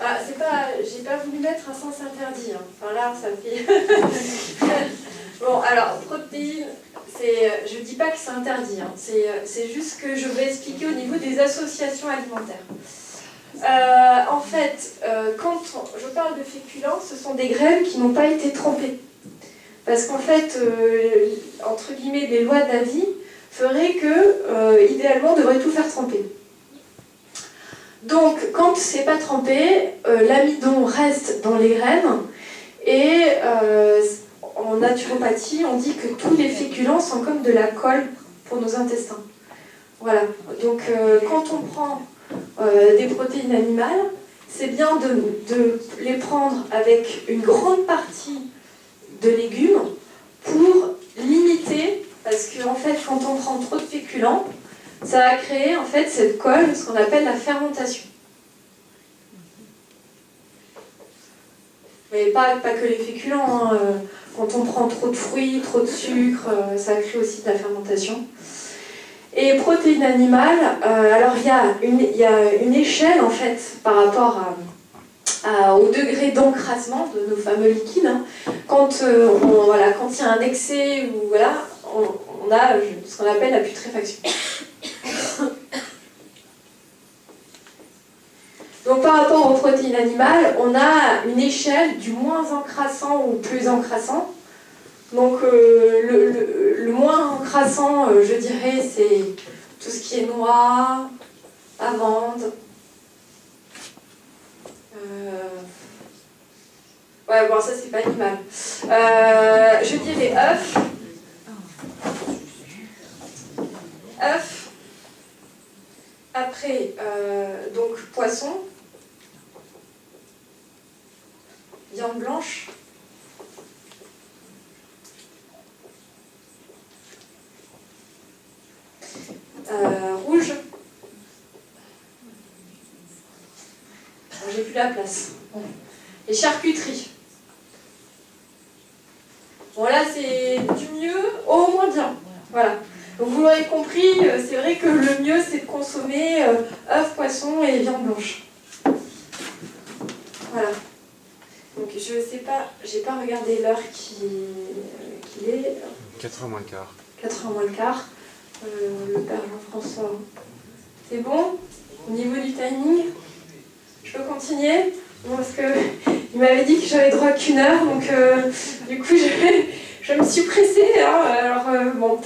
Ah, j'ai pas voulu mettre un sens interdit. Hein. Enfin là, ça fait. Bon, alors protéines. Je ne dis pas que c'est interdit, hein. C'est juste que je vais expliquer au niveau des associations alimentaires. En fait, quand je parle de féculents, ce sont des graines qui n'ont pas été trempées. Parce qu'en fait, entre guillemets, les lois de la vie feraient que, idéalement, on devrait tout faire tremper. Donc, quand c'est pas trempé, l'amidon reste dans les graines et en naturopathie, on dit que tous les féculents sont comme de la colle pour nos intestins. Voilà. Donc, quand on prend des protéines animales, c'est bien de les prendre avec une grande partie de légumes pour limiter, parce qu'en fait, quand on prend trop de féculents, ça va créer en fait cette colle, ce qu'on appelle la fermentation. Mais pas que les féculents, hein. Quand on prend trop de fruits, trop de sucre, ça crée aussi de la fermentation. Et protéines animales, alors il y a une échelle en fait par rapport au degré d'encrassement de nos fameux liquides. Hein. Quand il y a un excès, ou voilà, on a ce qu'on appelle la putréfaction. Donc par rapport aux protéines animales, on a une échelle du moins encrassant au plus encrassant. Donc le moins encrassant, je dirais, c'est tout ce qui est noix, amandes. Ouais, bon, ça c'est pas animal. Je dirais œufs. Œufs. Après, donc poisson. Viande blanche. Rouge. Bon, j'ai plus la place. Bon. Et charcuterie. Bon là c'est du mieux au moins bien. Voilà. Donc vous l'aurez compris, c'est vrai que le mieux c'est de consommer œufs, poissons et viande blanche. Voilà. Donc je sais pas, j'ai pas regardé l'heure qu'il est. 4h moins le quart. 4h moins le quart. Le père Jean-François. C'est bon? Au niveau du timing? Je peux continuer? Bon, parce qu'il m'avait dit que j'avais droit qu'1 heure, donc du coup je me suis pressée. Hein, alors bon,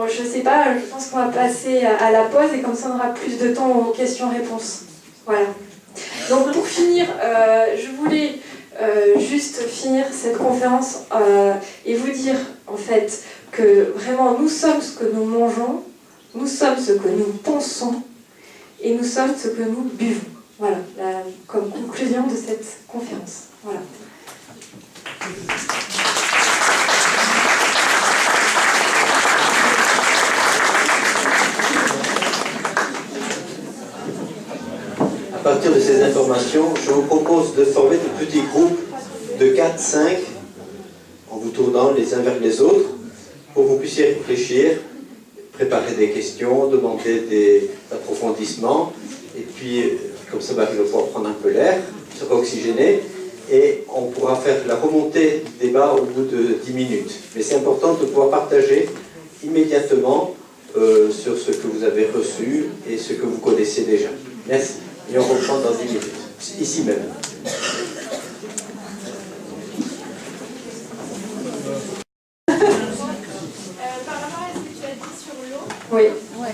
je sais pas, je pense qu'on va passer à la pause et comme ça on aura plus de temps aux questions-réponses. Voilà. Donc pour finir, je voulais juste finir cette conférence et vous dire en fait que vraiment nous sommes ce que nous mangeons, nous sommes ce que nous pensons et nous sommes ce que nous buvons. Voilà, comme conclusion de cette conférence. Voilà. partir de ces informations, je vous propose de former de petits groupes de 4-5 en vous tournant les uns vers les autres pour que vous puissiez réfléchir, préparer des questions, demander des approfondissements et puis comme ça Marie va pouvoir prendre un peu l'air, sera oxygéné et on pourra faire la remontée du débat au bout de 10 minutes. Mais c'est important de pouvoir partager immédiatement sur ce que vous avez reçu et ce que vous connaissez déjà. Merci. Et on reprend dans 10 minutes, ici même. Par rapport à ce que tu as dit sur l'eau, Oui.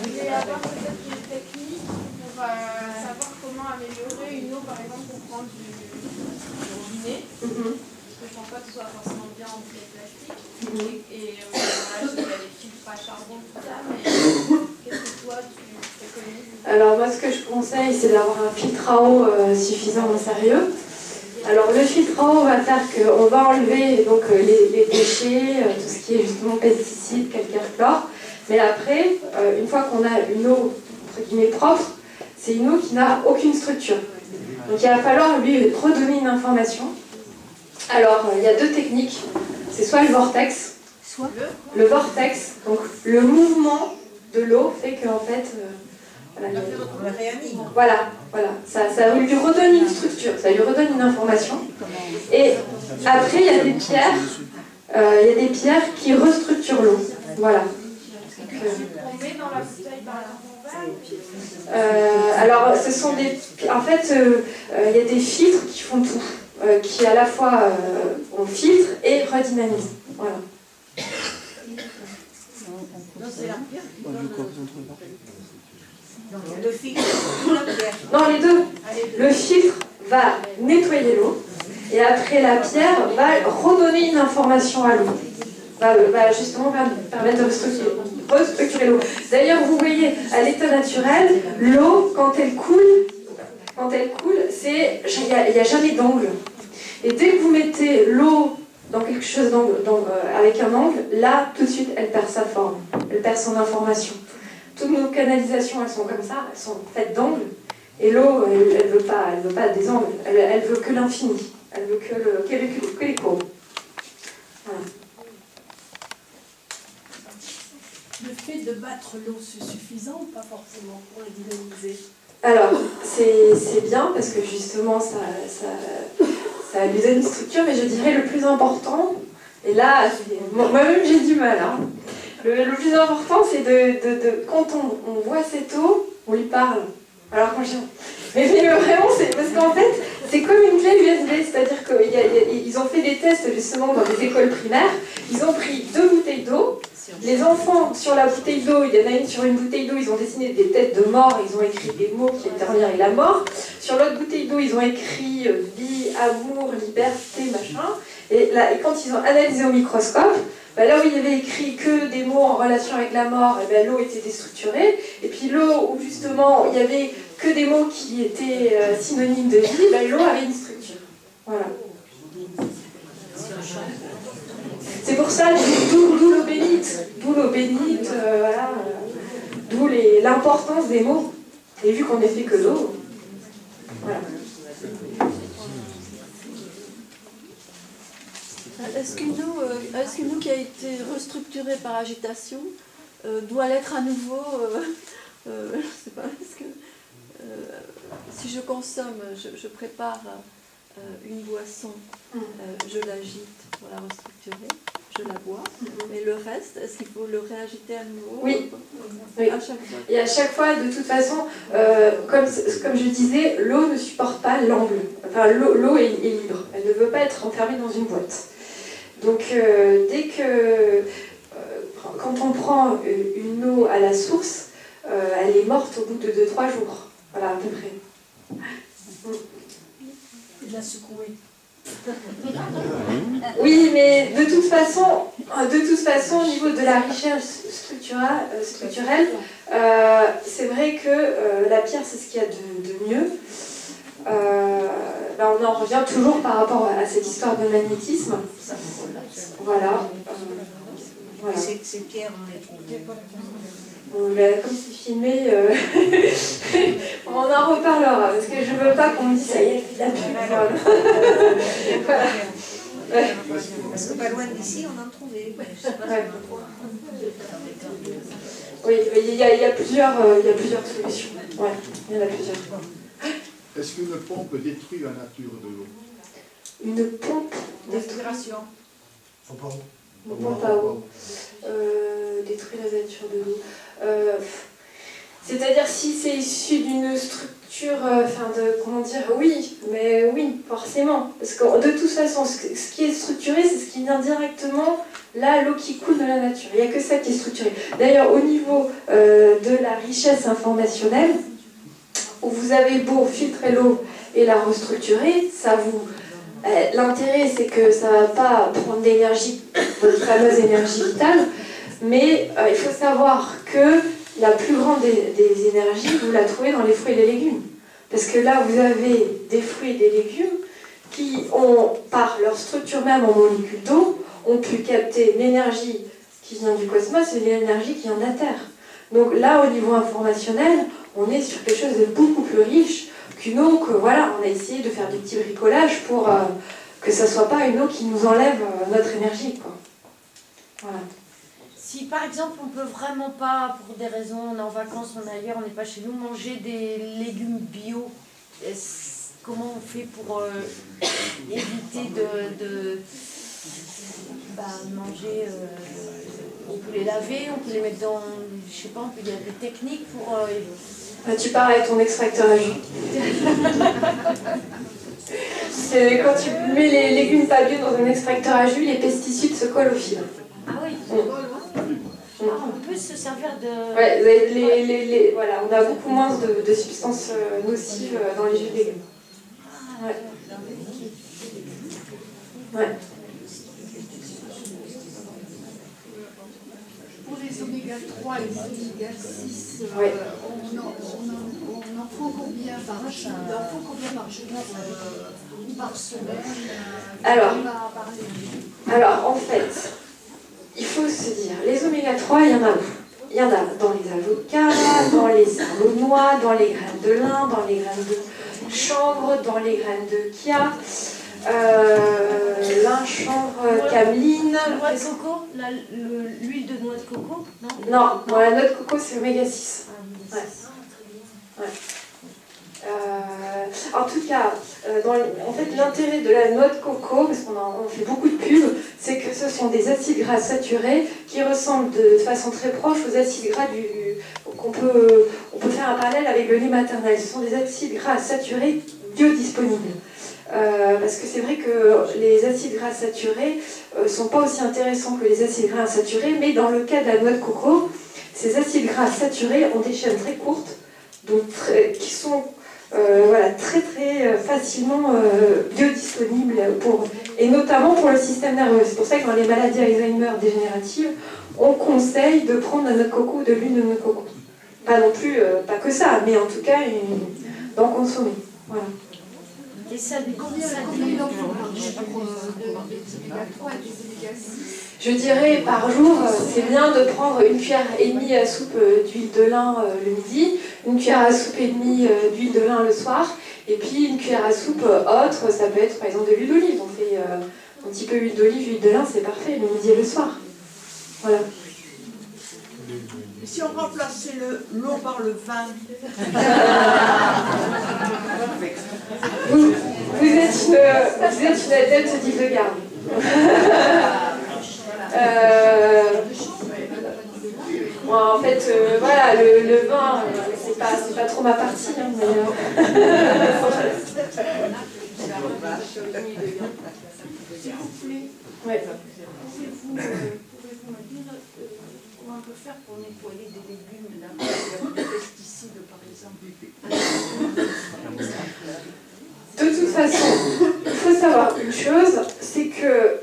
je vais avoir peut-être une technique pour savoir comment améliorer une eau, par exemple, pour prendre du robinet. Parce que je pense pas que ce soit forcément bien en bouteille plastique. Et voilà, je sais qu'il y a des filtres à charbon, tout ça, mais qu'est-ce que toi tu préconises? Alors moi, ce que je conseille, c'est d'avoir un filtre à eau suffisamment sérieux. Alors le filtre à eau va faire qu'on va enlever donc, les déchets, tout ce qui est justement pesticides, calcaire, chlore. Mais après, une fois qu'on a une eau entre guillemets propre, c'est une eau qui n'a aucune structure. Donc il va falloir lui redonner une information. Alors il y a deux techniques. C'est soit le vortex, le vortex, donc le mouvement de l'eau fait qu'en fait, voilà, ça lui redonne une structure, ça lui redonne une information. Et après, il y a des pierres, qui restructurent l'eau. Voilà. On met dans la bouteille, par exemple, en verre. Alors, ce sont des. En fait, il y a des filtres qui font tout, qui à la fois on filtre et redynamise. Voilà. Le filtre ou la pierre? Non, les deux. Le filtre va nettoyer l'eau et après la pierre va redonner une information à l'eau. Va justement permettre de restructurer l'eau. D'ailleurs, vous voyez, à l'état naturel, l'eau, quand elle coule, il n'y a jamais d'angle. Et dès que vous mettez l'eau dans quelque chose avec un angle, là, tout de suite, elle perd sa forme, elle perd son information. Toutes nos canalisations, elles sont comme ça, elles sont faites d'angles. Et l'eau, elle veut pas des angles, elle veut que l'infini. Elle veut que les courbes. Voilà. Le fait de battre l'eau, c'est suffisant ou pas forcément pour la dynamiser? Alors, c'est bien parce que justement, ça lui donne une structure, mais je dirais le plus important, et là, moi-même j'ai du mal, hein. Le plus important, c'est de quand on voit cette eau, on lui parle. Alors quand mais vraiment, c'est parce qu'en fait, c'est comme une clé USB, c'est-à-dire qu'ils ont fait des tests justement dans des écoles primaires, ils ont pris 2 bouteilles d'eau, les enfants sur la bouteille d'eau, il y en a une sur une bouteille d'eau, ils ont dessiné des têtes de mort, ils ont écrit des mots qui étaient en lien avec la mort, sur l'autre bouteille d'eau, ils ont écrit vie, amour, liberté, machin, et quand ils ont analysé au microscope, là où il y avait écrit que des mots en relation avec la mort, l'eau était déstructurée. Et puis l'eau où justement il y avait que des mots qui étaient synonymes de vie, l'eau avait une structure. Voilà. C'est pour ça, d'où l'eau bénite. D'où l'eau bénite, voilà. D'où l'importance des mots. Et vu qu'on n'est fait que d'eau, voilà. Est-ce qu'une eau qui a été restructurée par agitation doit l'être à nouveau je ne sais pas, est-ce que si je consomme, je prépare une boisson, je l'agite pour la restructurer, je la bois, mais le reste, est-ce qu'il faut le réagiter à nouveau? Oui. À chaque fois. Et à chaque fois, de toute façon, comme je disais, l'eau ne supporte pas l'angle. Enfin, l'eau est libre, elle ne veut pas être enfermée dans une boîte. Donc, quand on prend une eau à la source, elle est morte au bout de 2-3 jours. Voilà, à peu près. Et de la secouer. Oui, mais de toute façon, au niveau de la recherche structurelle, c'est vrai que la pierre, c'est ce qu'il y a de mieux. On en revient toujours par rapport à cette histoire de magnétisme. Voilà. Voilà. Ces pierres, on les trouve. Bon, comme c'est filmé, On en reparlera, parce que je veux pas qu'on me dise ça y est, la pub. Voilà. Ouais. Parce que pas loin d'ici, on en trouvait. Je sais pas Ouais. pourquoi. Oui, il y a plusieurs solutions. Ouais, il y en a plusieurs. Est-ce qu'une pompe détruit la nature de l'eau? Une pompe Respiration. Une pompe à eau détruit la nature de l'eau. C'est-à-dire si c'est issu d'une structure, comment dire, oui, mais oui, forcément. Parce que de toute façon, ce qui est structuré, c'est ce qui vient directement, là, l'eau qui coule de la nature. Il n'y a que ça qui est structuré. D'ailleurs, au niveau de la richesse informationnelle, où vous avez beau filtrer l'eau et la restructurer, ça vous... l'intérêt, c'est que ça ne va pas prendre d'énergie, votre fameuse énergie vitale, mais il faut savoir que la plus grande des énergies, vous la trouvez dans les fruits et les légumes. Parce que là, vous avez des fruits et des légumes qui ont, par leur structure même en molécules d'eau, ont pu capter l'énergie qui vient du cosmos et l'énergie qui vient de la Terre. Donc là, au niveau informationnel, on est sur quelque chose de beaucoup plus riche qu'une eau que, voilà, on a essayé de faire du petit bricolage pour que ça ne soit pas une eau qui nous enlève notre énergie, quoi. Voilà. Si par exemple on peut vraiment pas, pour des raisons, on est en vacances, on est ailleurs, on n'est pas chez nous, manger des légumes bio, comment on fait pour éviter de manger, on peut les laver, on peut les mettre dans, je sais pas, il y a des techniques pour... Tu pars avec ton extracteur à jus. C'est quand tu mets les légumes pas bio dans un extracteur à jus, les pesticides se collent au fil. Ah oui, on peut se servir de... Ouais, voilà, on a beaucoup moins de substances nocives dans les jus de légumes. Ouais. Ouais. Pour les oméga 3 et les oméga 6, ouais. on en faut combien par jour? Ou par semaine? Alors, en fait, il faut se dire, les oméga 3, il y en a où? Il y en a dans les avocats, dans les cerveaux de noix, dans les graines de lin, dans les graines de chanvre, dans les graines de chia, lin, chanvre, cameline. Noix de coco, l'huile de noix de coco, non? Non, la noix de coco, c'est oméga 6. Ouais. Ouais. En tout cas, en fait, l'intérêt de la noix de coco, parce qu'on fait beaucoup de pubs, c'est que ce sont des acides gras saturés qui ressemblent de façon très proche aux acides gras on peut faire un parallèle avec le lait maternel. Ce sont des acides gras saturés biodisponibles. Parce que c'est vrai que les acides gras saturés ne sont pas aussi intéressants que les acides gras insaturés, mais dans le cas de la noix de coco, ces acides gras saturés ont des chaînes très courtes, donc qui sont très très facilement biodisponibles, et notamment pour le système nerveux. C'est pour ça que dans les maladies Alzheimer dégénératives, on conseille de prendre de la noix de coco ou de l'huile de noix de coco. Pas non plus, pas que ça, mais en tout cas, d'en consommer. Voilà. Et ça Combien il en faut par jour pour des oméga 3 et des oméga 6? Je dirais par jour, c'est bien de prendre une cuillère et demie à soupe d'huile de lin le midi, une cuillère à soupe et demie d'huile de lin le soir, et puis une cuillère à soupe autre, ça peut être par exemple de l'huile d'olive. On fait un petit peu huile d'olive, huile de lin, c'est parfait, le midi et le soir. Voilà. Et si on remplaçait l'eau par le vin? Vous êtes une adepte d'Hildegarde. Moi, en fait, voilà, le vin, c'est pas trop ma partie. Hein, mais, S'il vous plaît, ouais. Pouvez-vous me dire comment on peut faire pour nettoyer des légumes avec des pesticides, par exemple? De toute façon, il faut savoir une chose, c'est que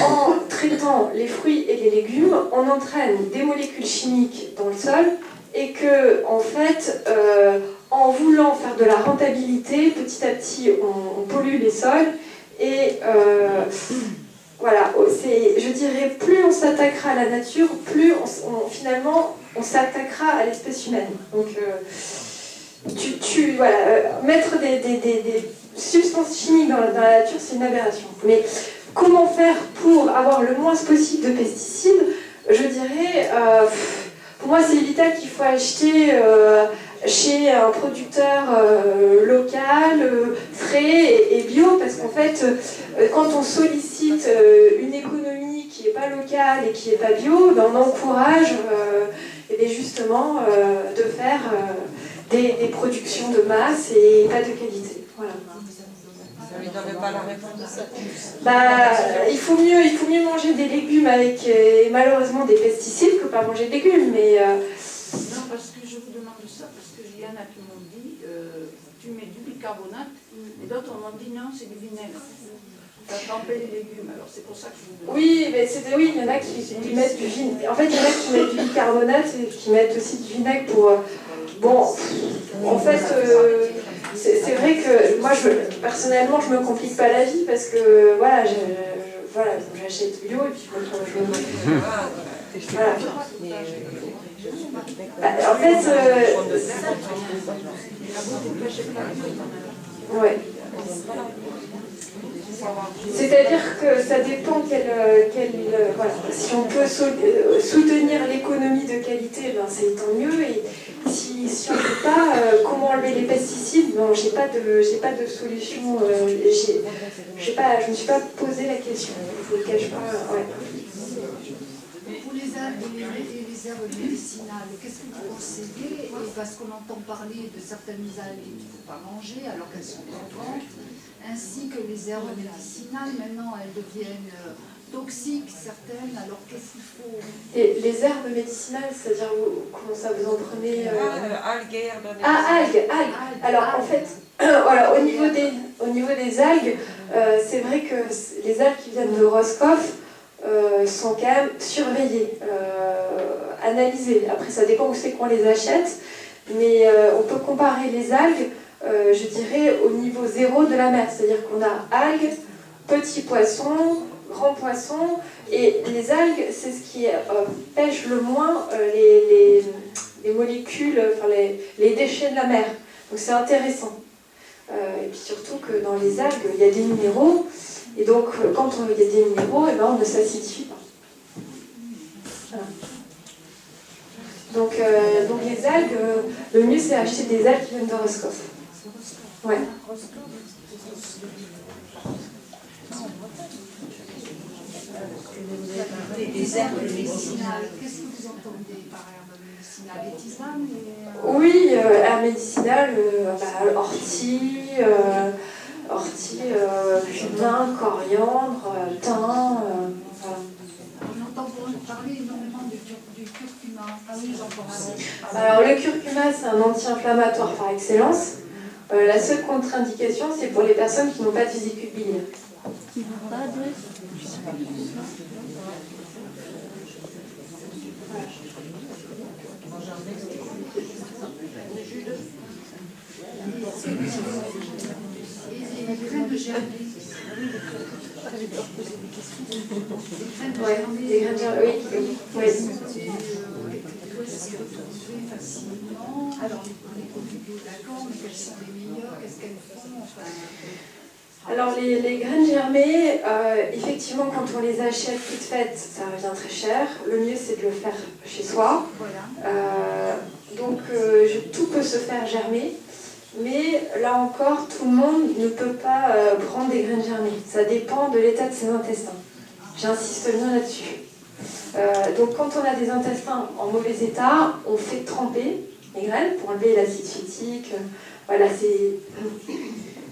en traitant les fruits et les légumes, on entraîne des molécules chimiques dans le sol et que, en fait, en voulant faire de la rentabilité, petit à petit, on pollue les sols et voilà, je dirais, plus on s'attaquera à la nature, plus finalement on s'attaquera à l'espèce humaine. Donc mettre des substances chimiques dans la nature, c'est une aberration. Mais comment faire pour avoir le moins possible de pesticides? Je dirais, pour moi, c'est vital qu'il faut acheter chez un producteur local, frais et bio, parce qu'en fait, quand on sollicite une économie qui n'est pas locale et qui n'est pas bio, ben on encourage justement de faire des productions de masse et pas de qualité. Voilà. Vous n'avez pas la réponse à ça. Il faut mieux manger des légumes avec malheureusement des pesticides que pas manger de légumes, mais Non, parce que je vous demande ça, parce que il y en a qui m'ont dit, tu mets du bicarbonate, et d'autres m'ont dit non, c'est du vinaigre. Tu as trempé les légumes, alors c'est pour ça que je vous demande. oui, mais il y en a qui mettent du vinaigre. En fait, il y en a qui mettent du bicarbonate et qui mettent aussi du vinaigre pour. En fait, c'est vrai que moi, personnellement, je me complique pas la vie parce que voilà, j'achète bio et puis voilà. En fait, ouais. C'est-à-dire que ça dépend voilà. Si on peut soutenir l'économie de qualité, ben c'est tant mieux. Et si on ne peut pas, comment enlever les pesticides? Non, j'ai pas de solution. Je me suis pas posé la question. Je ne vous le cache pas. Ouais. Pour les herbes médicinales, qu'est-ce que vous conseillez? Parce qu'on entend parler de certaines algues qu'il ne faut pas manger alors qu'elles sont vivantes, ainsi que les herbes médicinales, maintenant elles deviennent toxiques certaines, alors qu'est-ce qu'il faut? Et les herbes médicinales, c'est-à-dire comment ça vous en prenez Algues et herbes algues. Alors en fait, voilà, au niveau des algues, c'est vrai que les algues qui viennent de Roscoff sont quand même surveillées, analysées. Après, ça dépend où c'est qu'on les achète, mais on peut comparer les algues, je dirais, au niveau 0 de la mer. C'est-à-dire qu'on a algues, petits poissons, grands poissons, et les algues, c'est ce qui pêche le moins les molécules, enfin les déchets de la mer. Donc c'est intéressant. Et puis surtout que dans les algues, il y a des minéraux, et donc quand il y a des minéraux, on ne s'acidifie pas. Voilà. Donc les algues, le mieux c'est acheter des algues qui viennent de Roscoff. Ouais. Les herbes médicinales, qu'est-ce que vous entendez par herbes médicinales? Les tisanes Oui, herbes médicinales, cumin, coriandre, thym, voilà. On entend parler énormément du curcuma. Ah oui, j'entends ça. Alors le curcuma, c'est un anti-inflammatoire par excellence. La seule contre-indication, c'est pour les personnes qui n'ont pas de vésicule biliaire. Qui n'ont pas de... Et les graines de germe. Des graines de germe, oui. Où est-ce qu'on peut trouver facilement? Alors, les produits bio, d'accord, mais quels sont les meilleurs? Qu'est-ce qu'elles font? Alors les graines germées, effectivement quand on les achète toutes faites, ça revient très cher. Le mieux c'est de le faire chez soi. Voilà. Tout peut se faire germer, mais là encore tout le monde ne peut pas prendre des graines germées. Ça dépend de l'état de ses intestins. J'insiste bien là-dessus. Donc quand on a des intestins en mauvais état, on fait tremper les graines pour enlever l'acide phytique. Voilà, c'est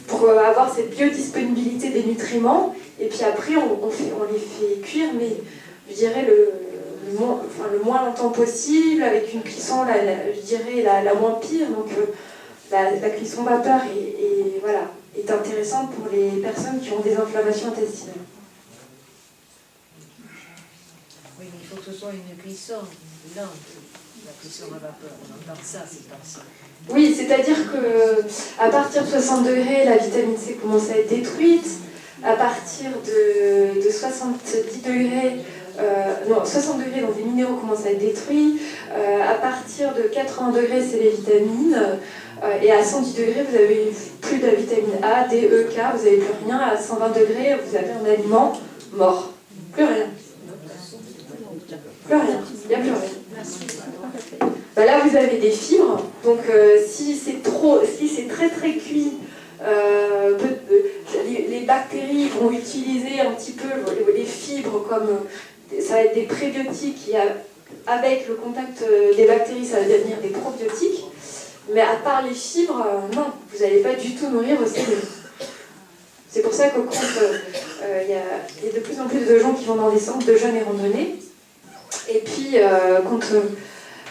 pour avoir cette biodisponibilité des nutriments. Et puis après, on les fait cuire, mais je dirais le moins longtemps possible, avec une cuisson, je dirais, la moins pire. Donc la cuisson vapeur est intéressante pour les personnes qui ont des inflammations intestinales. Oui, mais il faut que ce soit une cuisson lente, la cuisson à vapeur. On entend ça, c'est pas ça. Oui, c'est-à-dire qu'à partir de 60 degrés, la vitamine C commence à être détruite. À partir de 70 degrés, non, 60 degrés, donc les minéraux commencent à être détruits. À partir de 80 degrés, c'est les vitamines. Et à 110 degrés, vous avez plus de la vitamine A, D, E, K, vous n'avez plus rien. À 120 degrés, vous avez un aliment mort. Plus rien. Plus rien. Il n'y a plus rien. Ben là, vous avez des fibres. Donc, si c'est très très cuit, les bactéries vont utiliser un petit peu les fibres comme ça va être des prébiotiques et avec le contact des bactéries, ça va devenir des probiotiques. Mais à part les fibres, non, vous n'allez pas du tout nourrir vos cellules. C'est pour ça que quand il y a de plus en plus de gens qui vont dans des centres de jeûne et randonnée, et puis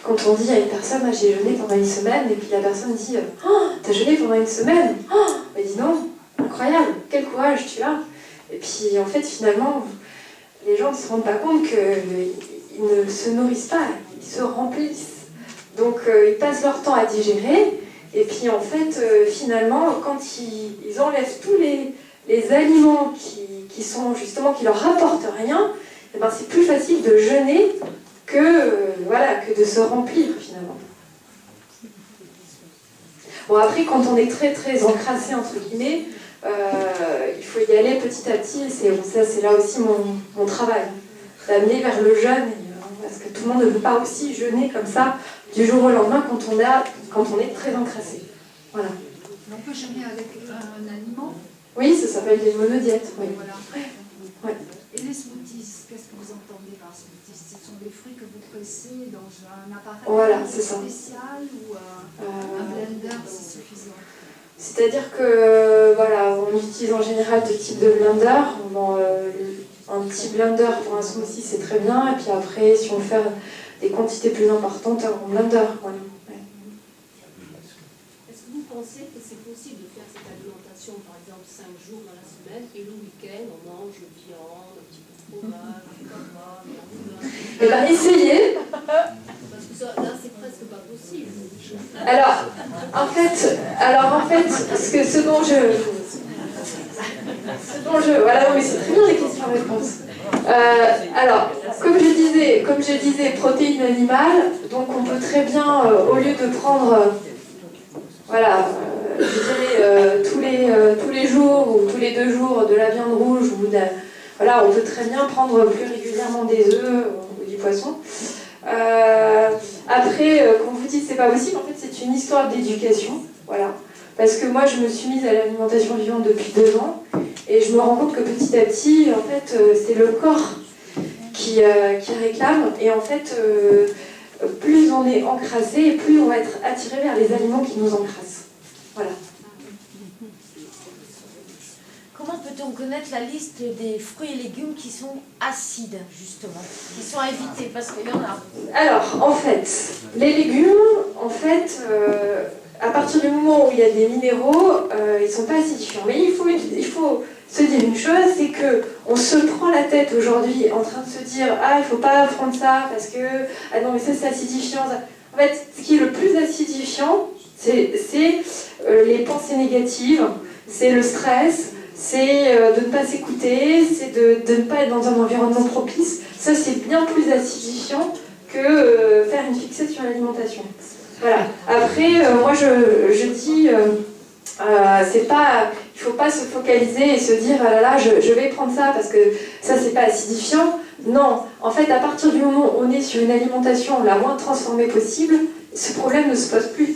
quand on dit à une personne, ah, j'ai jeûné pendant une semaine, et puis la personne dit, oh, t'as jeûné pendant une semaine? Oh, mais dis non, incroyable, quel courage tu as. Et puis en fait, finalement, les gens ne se rendent pas compte qu'ils ne se nourrissent pas, ils se remplissent. Donc ils passent leur temps à digérer, et puis en fait, finalement, quand ils enlèvent tous les aliments qui sont justement, qui leur rapportent rien, eh ben, c'est plus facile de jeûner que de se remplir finalement. Bon, après, quand on est très très encrassé entre guillemets, il faut y aller petit à petit. C'est là aussi mon travail, d'amener vers le jeûne, parce que tout le monde ne peut pas aussi jeûner comme ça du jour au lendemain quand on est très encrassé. Voilà. On peut jeûner avec un aliment? Oui, ça s'appelle des monodiètes. Oui. Voilà. Ouais. Et les smoothies, qu'est-ce que vous entendez par smoothies? Ce sont des fruits que vous pressez dans un appareil spécial ou un blender, c'est suffisant? C'est-à-dire que, voilà, on utilise en général deux types de blender. Un petit blender pour un smoothie, c'est très bien. Et puis après, si on veut faire des quantités plus importantes, un blender. Voilà. Ouais. Est-ce que vous pensez que c'est possible de faire cette alimentation, par exemple, 5 jours dans la semaine, et le week-end, on mange viande, un petit peu de fromage, du carottes, Eh bien, essayez. Parce que ça, là, c'est presque pas possible. Alors, en fait, ce dont je... Voilà, oui, c'est très bien les questions-réponses. Alors, comme je disais, protéines animales, donc on peut très bien, au lieu de prendre, je dirais, tous les jours ou tous les 2 jours de la viande rouge, voilà, on peut très bien prendre plus régulièrement des œufs ou du poisson. Après, quand vous dites c'est pas possible, en fait c'est une histoire d'éducation, voilà. Parce que moi je me suis mise à l'alimentation vivante depuis 2 ans et je me rends compte que petit à petit, en fait, c'est le corps qui réclame et en fait, plus on est encrassé et plus on va être attiré vers les aliments qui nous encrassent. Voilà. Comment peut-on connaître la liste des fruits et légumes qui sont acides, justement, qui sont à éviter, parce qu'il y en a? Alors, en fait, les légumes, à partir du moment où il y a des minéraux, ils ne sont pas acidifiants. Mais il faut se dire une chose, c'est qu'on se prend la tête aujourd'hui en train de se dire « Ah, il ne faut pas prendre ça parce que... Ah non, mais ça, c'est acidifiant. » En fait, ce qui est le plus acidifiant, c'est les pensées négatives, c'est le stress, c'est de ne pas s'écouter, c'est de ne pas être dans un environnement propice. Ça, c'est bien plus acidifiant que faire une fixette sur l'alimentation. Voilà. Après, moi, je dis, il ne faut pas se focaliser et se dire, ah là là, je vais prendre ça parce que ça, c'est pas acidifiant. Non, en fait, à partir du moment où on est sur une alimentation la moins transformée possible, ce problème ne se pose plus.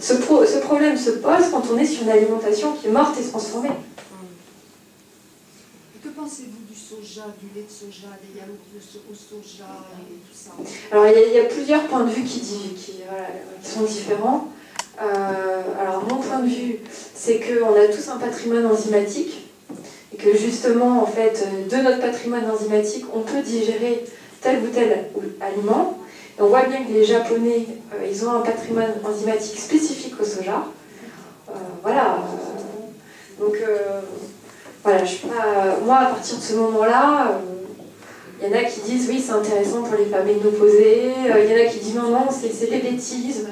Ce problème se pose quand on est sur une alimentation qui est morte et transformée. Que pensez-vous du soja, du lait de soja, des yaourts au soja et tout ça? Alors il y a plusieurs points de vue qui sont différents. Alors mon point de vue, c'est qu'on a tous un patrimoine enzymatique et que justement, en fait, de notre patrimoine enzymatique, on peut digérer tel ou tel aliment. Et on voit bien que les Japonais, ils ont un patrimoine enzymatique spécifique au soja. Voilà. Donc, voilà, moi, à partir de ce moment-là, il y en a qui disent oui, c'est intéressant pour les femmes ménopausées. Il y en a qui disent non, c'est des bêtises.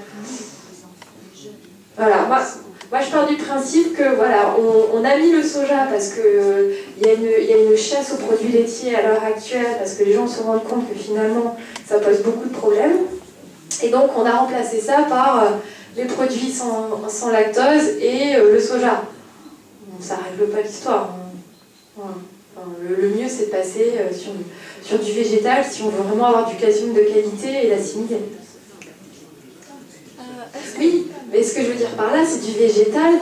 Voilà, Moi, je pars du principe que voilà, on a mis le soja parce que il y a une chasse aux produits laitiers à l'heure actuelle, parce que les gens se rendent compte que finalement, ça pose beaucoup de problèmes. Et donc, on a remplacé ça par les produits sans lactose et le soja. Bon, ça ne règle pas l'histoire. Voilà. Enfin, le mieux, c'est de passer sur du végétal si on veut vraiment avoir du calcium de qualité et l'assimiler. Oui, mais ce que je veux dire par là, c'est du végétal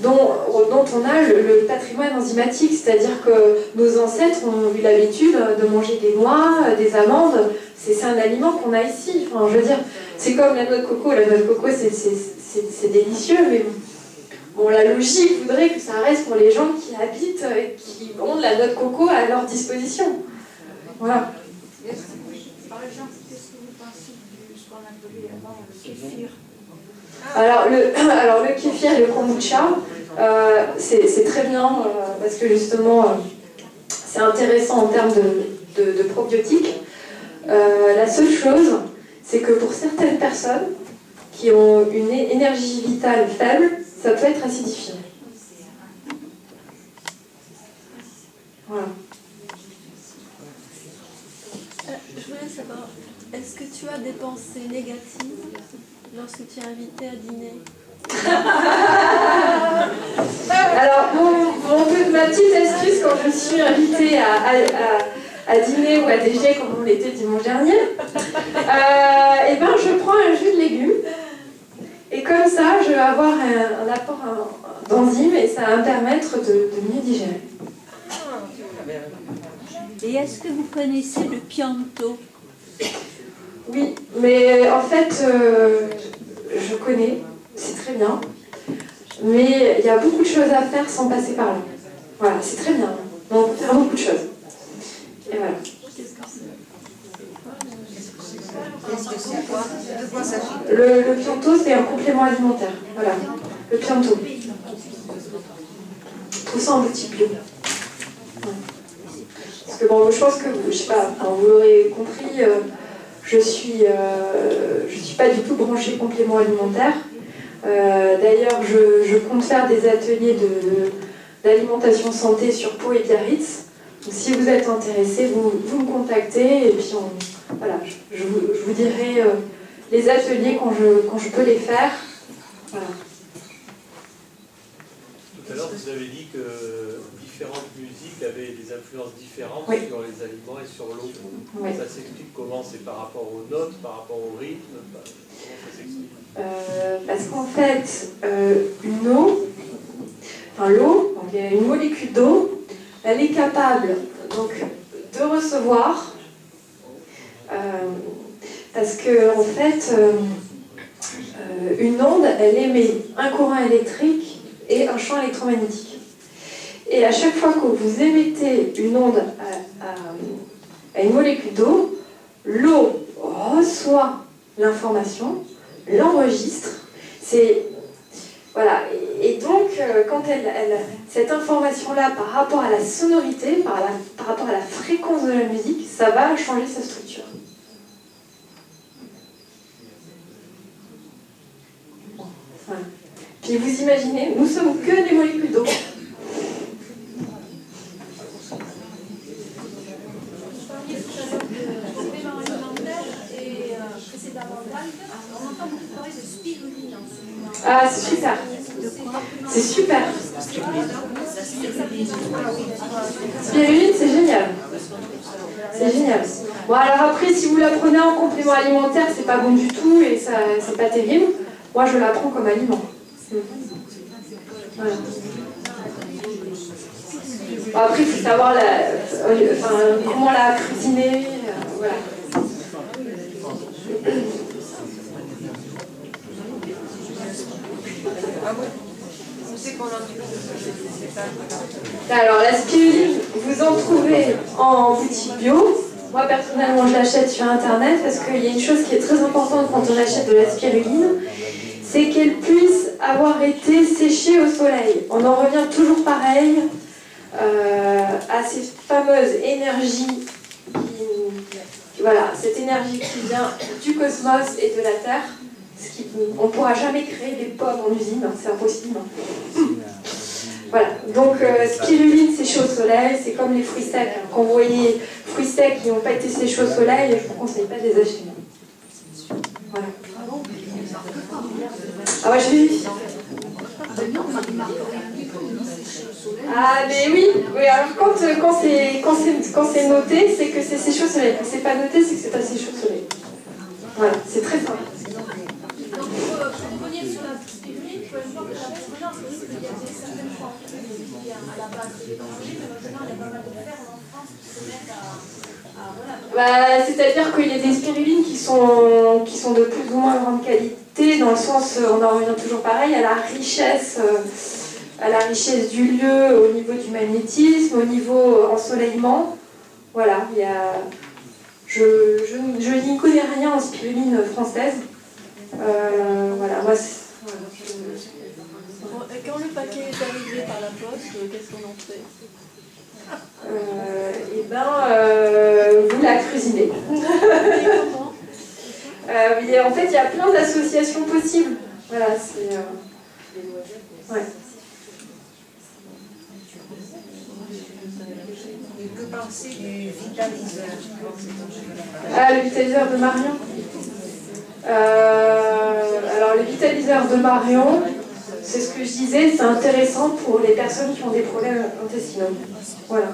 dont on a le patrimoine enzymatique, c'est-à-dire que nos ancêtres ont eu l'habitude de manger des noix, des amandes, c'est un aliment qu'on a ici. Enfin, je veux dire, c'est comme la noix de coco, c'est délicieux, mais bon, la logique voudrait que ça reste pour les gens qui habitent, qui ont de la noix de coco à leur disposition. Voilà. Par exemple, qu'est-ce que vous pensez de ce qu'on appelait avant le kéfir? Alors le kéfir et le kombucha, c'est très bien parce que justement c'est intéressant en termes de probiotiques. La seule chose, c'est que pour certaines personnes qui ont une énergie vitale faible, ça peut être acidifiant. Voilà. Je voulais savoir, est-ce que tu as des pensées négatives lorsque tu es invité à dîner? Alors, ma petite astuce quand je suis invitée à dîner ou à déjeuner, comme on l'était dimanche dernier, et ben, je prends un jus de légumes. Et comme ça, je vais avoir un apport d'enzymes et ça va me permettre de mieux digérer. Et est-ce que vous connaissez le pianto? Oui, mais en fait, je connais, c'est très bien. Mais il y a beaucoup de choses à faire sans passer par là. Voilà, c'est très bien. On peut faire beaucoup de choses. Et voilà. Le pianto, c'est un complément alimentaire. Voilà, le pianto. Tout ça en boutique bio. Parce que bon, je pense que je sais pas, vous l'aurez compris, je suis pas du tout branchée complément alimentaire. D'ailleurs, je compte faire des ateliers d'alimentation santé sur Pau et Biarritz. Donc, si vous êtes intéressé, vous me contactez et puis voilà, je vous dirai les ateliers quand je peux les faire. Voilà. Tout à l'heure, vous avez dit que différentes musiques avaient des influences différentes oui. sur les aliments et sur l'eau. Oui. Ça s'explique comment? C'est par rapport aux notes, par rapport au rythme? Comment ça s'explique? Parce qu'en fait, l'eau, donc une molécule d'eau, elle est capable donc, de recevoir, parce que en fait, une onde, elle émet un courant électrique et un champ électromagnétique. Et à chaque fois que vous émettez une onde à une molécule d'eau, l'eau reçoit l'information, l'enregistre. Voilà. Et donc, quand cette information-là, par rapport à la sonorité, par rapport à la fréquence de la musique, ça va changer sa structure. Voilà. Puis vous imaginez, nous sommes que des molécules d'eau. Ah, c'est super. C'est super. Spiruline, c'est génial. C'est génial. Bon, alors après, si vous la prenez en complément alimentaire, c'est pas bon du tout et ça, c'est pas terrible. Moi, je la prends comme aliment. Voilà. Bon, après, il faut savoir comment la cuisiner. Voilà. Alors la spiruline, vous en trouvez en boutique bio. Moi personnellement je l'achète sur internet parce qu'il y a une chose qui est très importante quand on achète de la spiruline, c'est qu'elle puisse avoir été séchée au soleil. On en revient toujours pareil à ces fameuses énergies voilà, cette énergie qui vient du cosmos et de la Terre. on ne pourra jamais créer des pommes en usine, hein, c'est impossible. Hein. Voilà, donc spiruline séchée au soleil, c'est comme les fruits secs. Hein. Quand vous voyez fruits secs qui n'ont pas été séchés au soleil, je ne vous conseille pas de les acheter. Voilà. Ah ouais, je l'ai vu. Ah mais oui, oui, alors quand c'est noté, c'est que c'est séché au soleil. Quand c'est pas noté, c'est que c'est pas séché au soleil. Voilà, c'est très simple. Donc pour revenir sur la spiruline, il faut voir que la présence, il y avait certaines fois qui à la base de l'étranger, mais maintenant il y a pas mal de fermes en France qui se mettent à voilà. Bah, c'est-à-dire qu'il y a des spirulines qui sont de plus ou moins grande qualité, dans le sens, on en revient toujours pareil, à la richesse du lieu, au niveau du magnétisme, au niveau ensoleillement. Voilà, il y a... Je n'y connais rien en spiruline française. Voilà, moi... Et quand le paquet est arrivé par la poste, qu'est-ce qu'on en fait? Vous la cuisinez. En fait, il y a plein d'associations possibles. Voilà, c'est... Ouais. Que penser du vitaliseur? Ah, le vitaliseur de Marion. Alors, le vitaliseur de Marion, c'est ce que je disais, c'est intéressant pour les personnes qui ont des problèmes intestinaux. Voilà.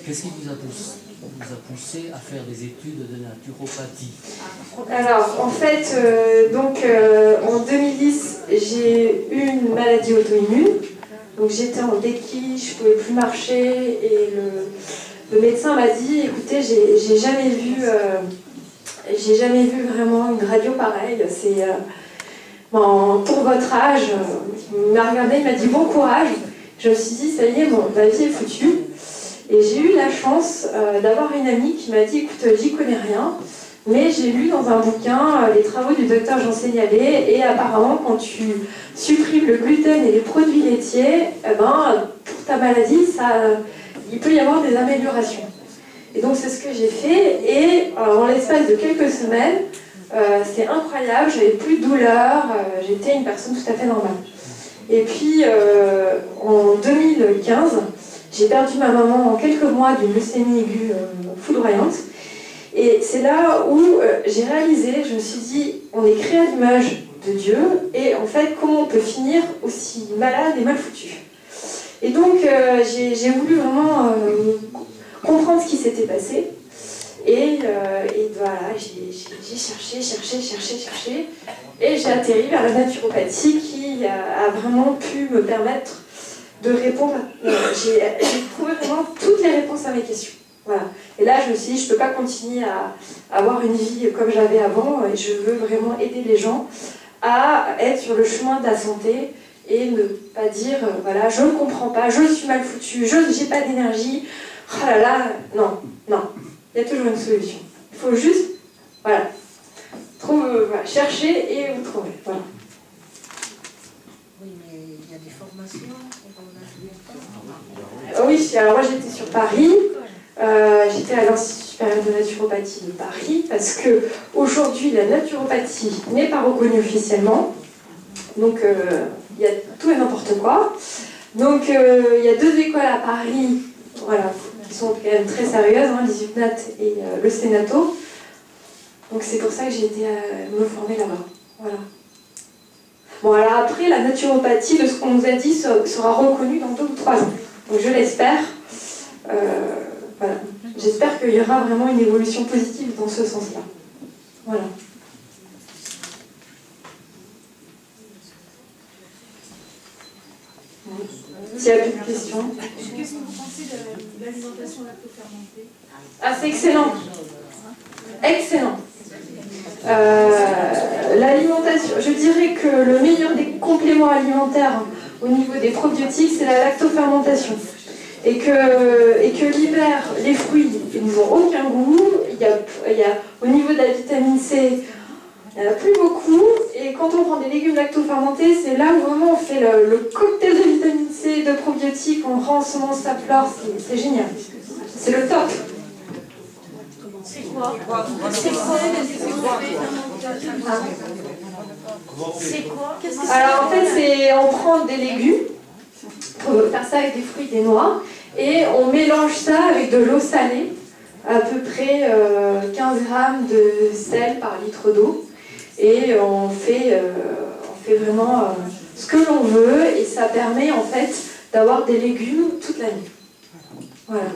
Qu'est-ce qui vous a poussé à faire des études de naturopathie? Alors, en fait, en 2010, j'ai eu une maladie auto-immune. Donc j'étais en béquille, je ne pouvais plus marcher et le médecin m'a dit, écoutez, j'ai jamais vu vraiment une radio pareille. C'est pour votre âge. Il m'a regardé, il m'a dit bon courage. Je me suis dit, ça y est, ma vie est foutue. Et j'ai eu la chance d'avoir une amie qui m'a dit, écoute, j'y connais rien, mais j'ai lu dans un bouquin les travaux du docteur Jean Seignalé, et apparemment, quand tu supprimes le gluten et les produits laitiers, pour ta maladie, il peut y avoir des améliorations. Et donc, c'est ce que j'ai fait, et en l'espace de quelques semaines, c'est incroyable, j'avais plus de douleur, j'étais une personne tout à fait normale. Et puis, en 2015, j'ai perdu ma maman en quelques mois d'une leucémie aiguë foudroyante. Et c'est là où j'ai réalisé, je me suis dit, on est créé à l'image de Dieu, et en fait, comment on peut finir aussi malade et mal foutu? Et donc, j'ai voulu vraiment comprendre ce qui s'était passé. Et voilà, j'ai cherché, et j'ai atterri vers la naturopathie qui a vraiment pu me permettre de répondre. J'ai trouvé vraiment toutes les réponses à mes questions. Voilà. Et là, je me suis dit, je ne peux pas continuer à avoir une vie comme j'avais avant, et je veux vraiment aider les gens à être sur le chemin de la santé et ne pas dire, voilà, je ne comprends pas, je suis mal foutu, je n'ai pas d'énergie, oh là là, non, il y a toujours une solution. Il faut juste, voilà, chercher et vous trouver, voilà. Oui, mais il y a des formations pour Oui, alors moi j'étais sur Paris, j'étais à l'Institut supérieur de naturopathie de Paris, parce que aujourd'hui la naturopathie n'est pas reconnue officiellement, donc il y a tout et n'importe quoi. Donc il y a 2 écoles à Paris, voilà, qui sont quand même très sérieuses, hein, l'ISUPNAT et le Sénato. Donc c'est pour ça que j'ai été me former là-bas. Voilà. Bon, alors après, la naturopathie, de ce qu'on nous a dit, sera reconnue dans 2 ou 3 ans. Donc je l'espère. Voilà. J'espère qu'il y aura vraiment une évolution positive dans ce sens-là. Voilà. S'il n'y a plus de questions. Qu'est-ce que vous pensez de l'alimentation lactofermentée? Ah, c'est excellent. Excellent. L'alimentation, je dirais que le meilleur des compléments alimentaires au niveau des probiotiques, c'est la lactofermentation. Et que l'hiver, les fruits, ils n'ont aucun goût. Au niveau de la vitamine C, il n'y en a plus beaucoup. Et quand on prend des légumes lactofermentés, c'est là où vraiment on fait le cocktail de vitamine C, de probiotiques, on rend semence, ça flore, c'est génial. C'est le top. C'est quoi? C'est quoi? Alors en fait, on prend des légumes, pour faire ça avec des fruits, des noix, et on mélange ça avec de l'eau salée, à peu près 15 grammes de sel par litre d'eau, et on fait vraiment ce que l'on veut, et ça permet en fait d'avoir des légumes toute l'année. Voilà.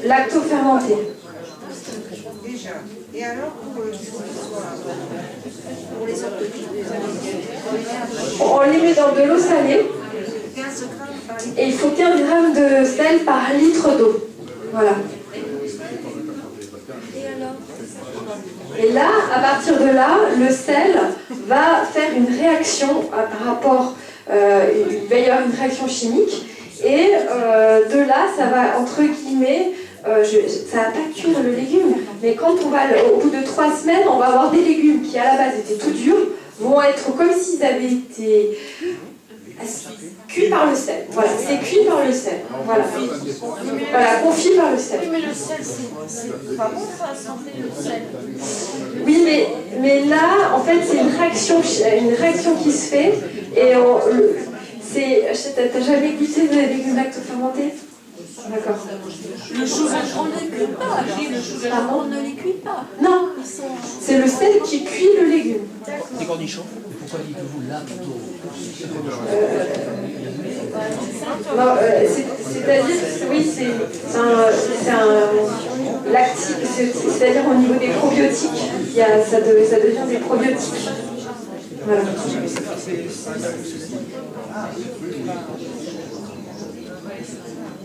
Lacto-fermenté. Déjà. Et alors, pour les autres on les met dans de l'eau salée. 15 grammes par litre. Et il faut 15 grammes de sel par litre d'eau. Voilà. Et là, à partir de là, le sel va faire une réaction par rapport, il va y avoir une réaction chimique, et de là, ça va, entre guillemets, ça va pas cuire le légume, mais quand on va, au bout de 3 semaines, on va avoir des légumes qui à la base étaient tout durs, vont être comme s'ils avaient été cuits par le sel. Voilà, c'est cuit par le sel. Voilà, voilà, confit par le sel. Oui, mais le sel, c'est pas bon pour la santé, le sel. Oui, mais là, en fait, c'est une réaction qui se fait. Et t'as jamais goûté de légumes lacto-fermentés? D'accord. Le chou vert, on ne les cuit pas. Le chou vert, on ne les cuit pas. Non, c'est le sel qui cuit le légume. Des cornichons. Pourquoi dites-vous là plutôt? C'est-à-dire, oui, c'est un lactique, c'est-à-dire au niveau des probiotiques, ça devient des probiotiques. Voilà.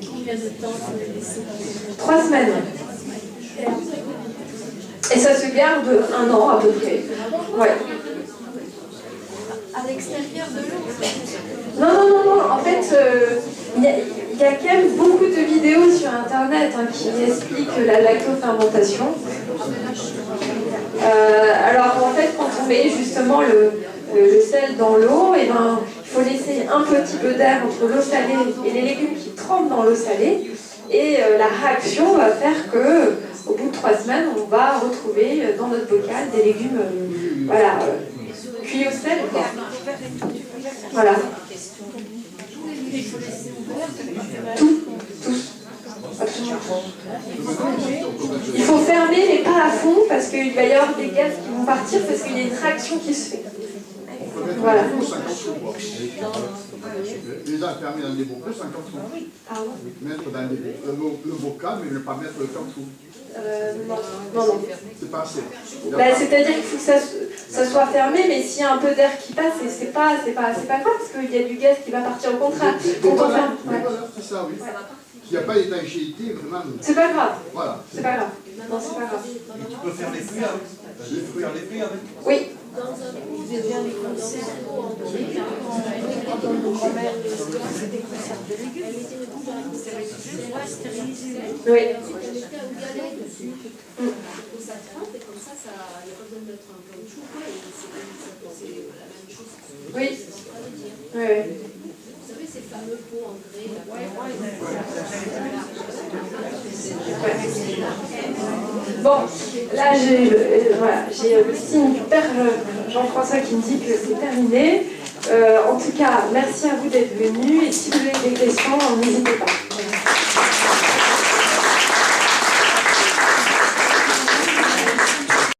Combien de temps faut les laisser? 3 semaines. Et ça se garde 1 an à peu près. Ouais. À l'extérieur de l'eau. Non. En fait, il y a quand même beaucoup de vidéos sur Internet qui expliquent la lactofermentation. Alors en fait, quand on met justement le sel dans l'eau, il faut laisser un petit peu d'air entre l'eau salée et les légumes qui trempent dans l'eau salée. Et la réaction va faire que, au bout de 3 semaines, on va retrouver dans notre bocal des légumes cuits au sel. Quoi. Voilà. Tout. Absolument. Il faut fermer, mais pas à fond, parce qu'il va y avoir des gaz qui vont partir, parce qu'il y a une réaction qui se fait. Voilà. Les enfermer dans des bocaux, 50 sous. Mettre dans le bocal, mais ne pas mettre le caoutchouc. Non. C'est pas assez. C'est-à-dire qu'il faut que ça soit fermé, mais s'il y a un peu d'air qui passe, c'est pas grave, parce qu'il y a du gaz qui va partir au contraire. Quand on ferme. C'est ça, oui. S'il n'y a pas d'étanchéité, vraiment. C'est pas grave. Voilà. C'est pas grave. Non, c'est pas grave. Et tu peux faire les fruits avec? Oui. Dans un coup, je viens les conserves en briques, quand on grand-mère faisait des conserves de légumes, elle mettait le goût dans la conserve. Oui. Ensuite, elle mettait un galet dessus. Et ça trempe, et comme ça, il n'y a pas besoin de mettre un caoutchouc, et c'est la même chose. Oui. Oui. Vous savez, ces fameux pots en grès, Bon, là j'ai le signe du père Jean-François qui me dit que c'est terminé. En tout cas, merci à vous d'être venus et si vous avez des questions, n'hésitez pas.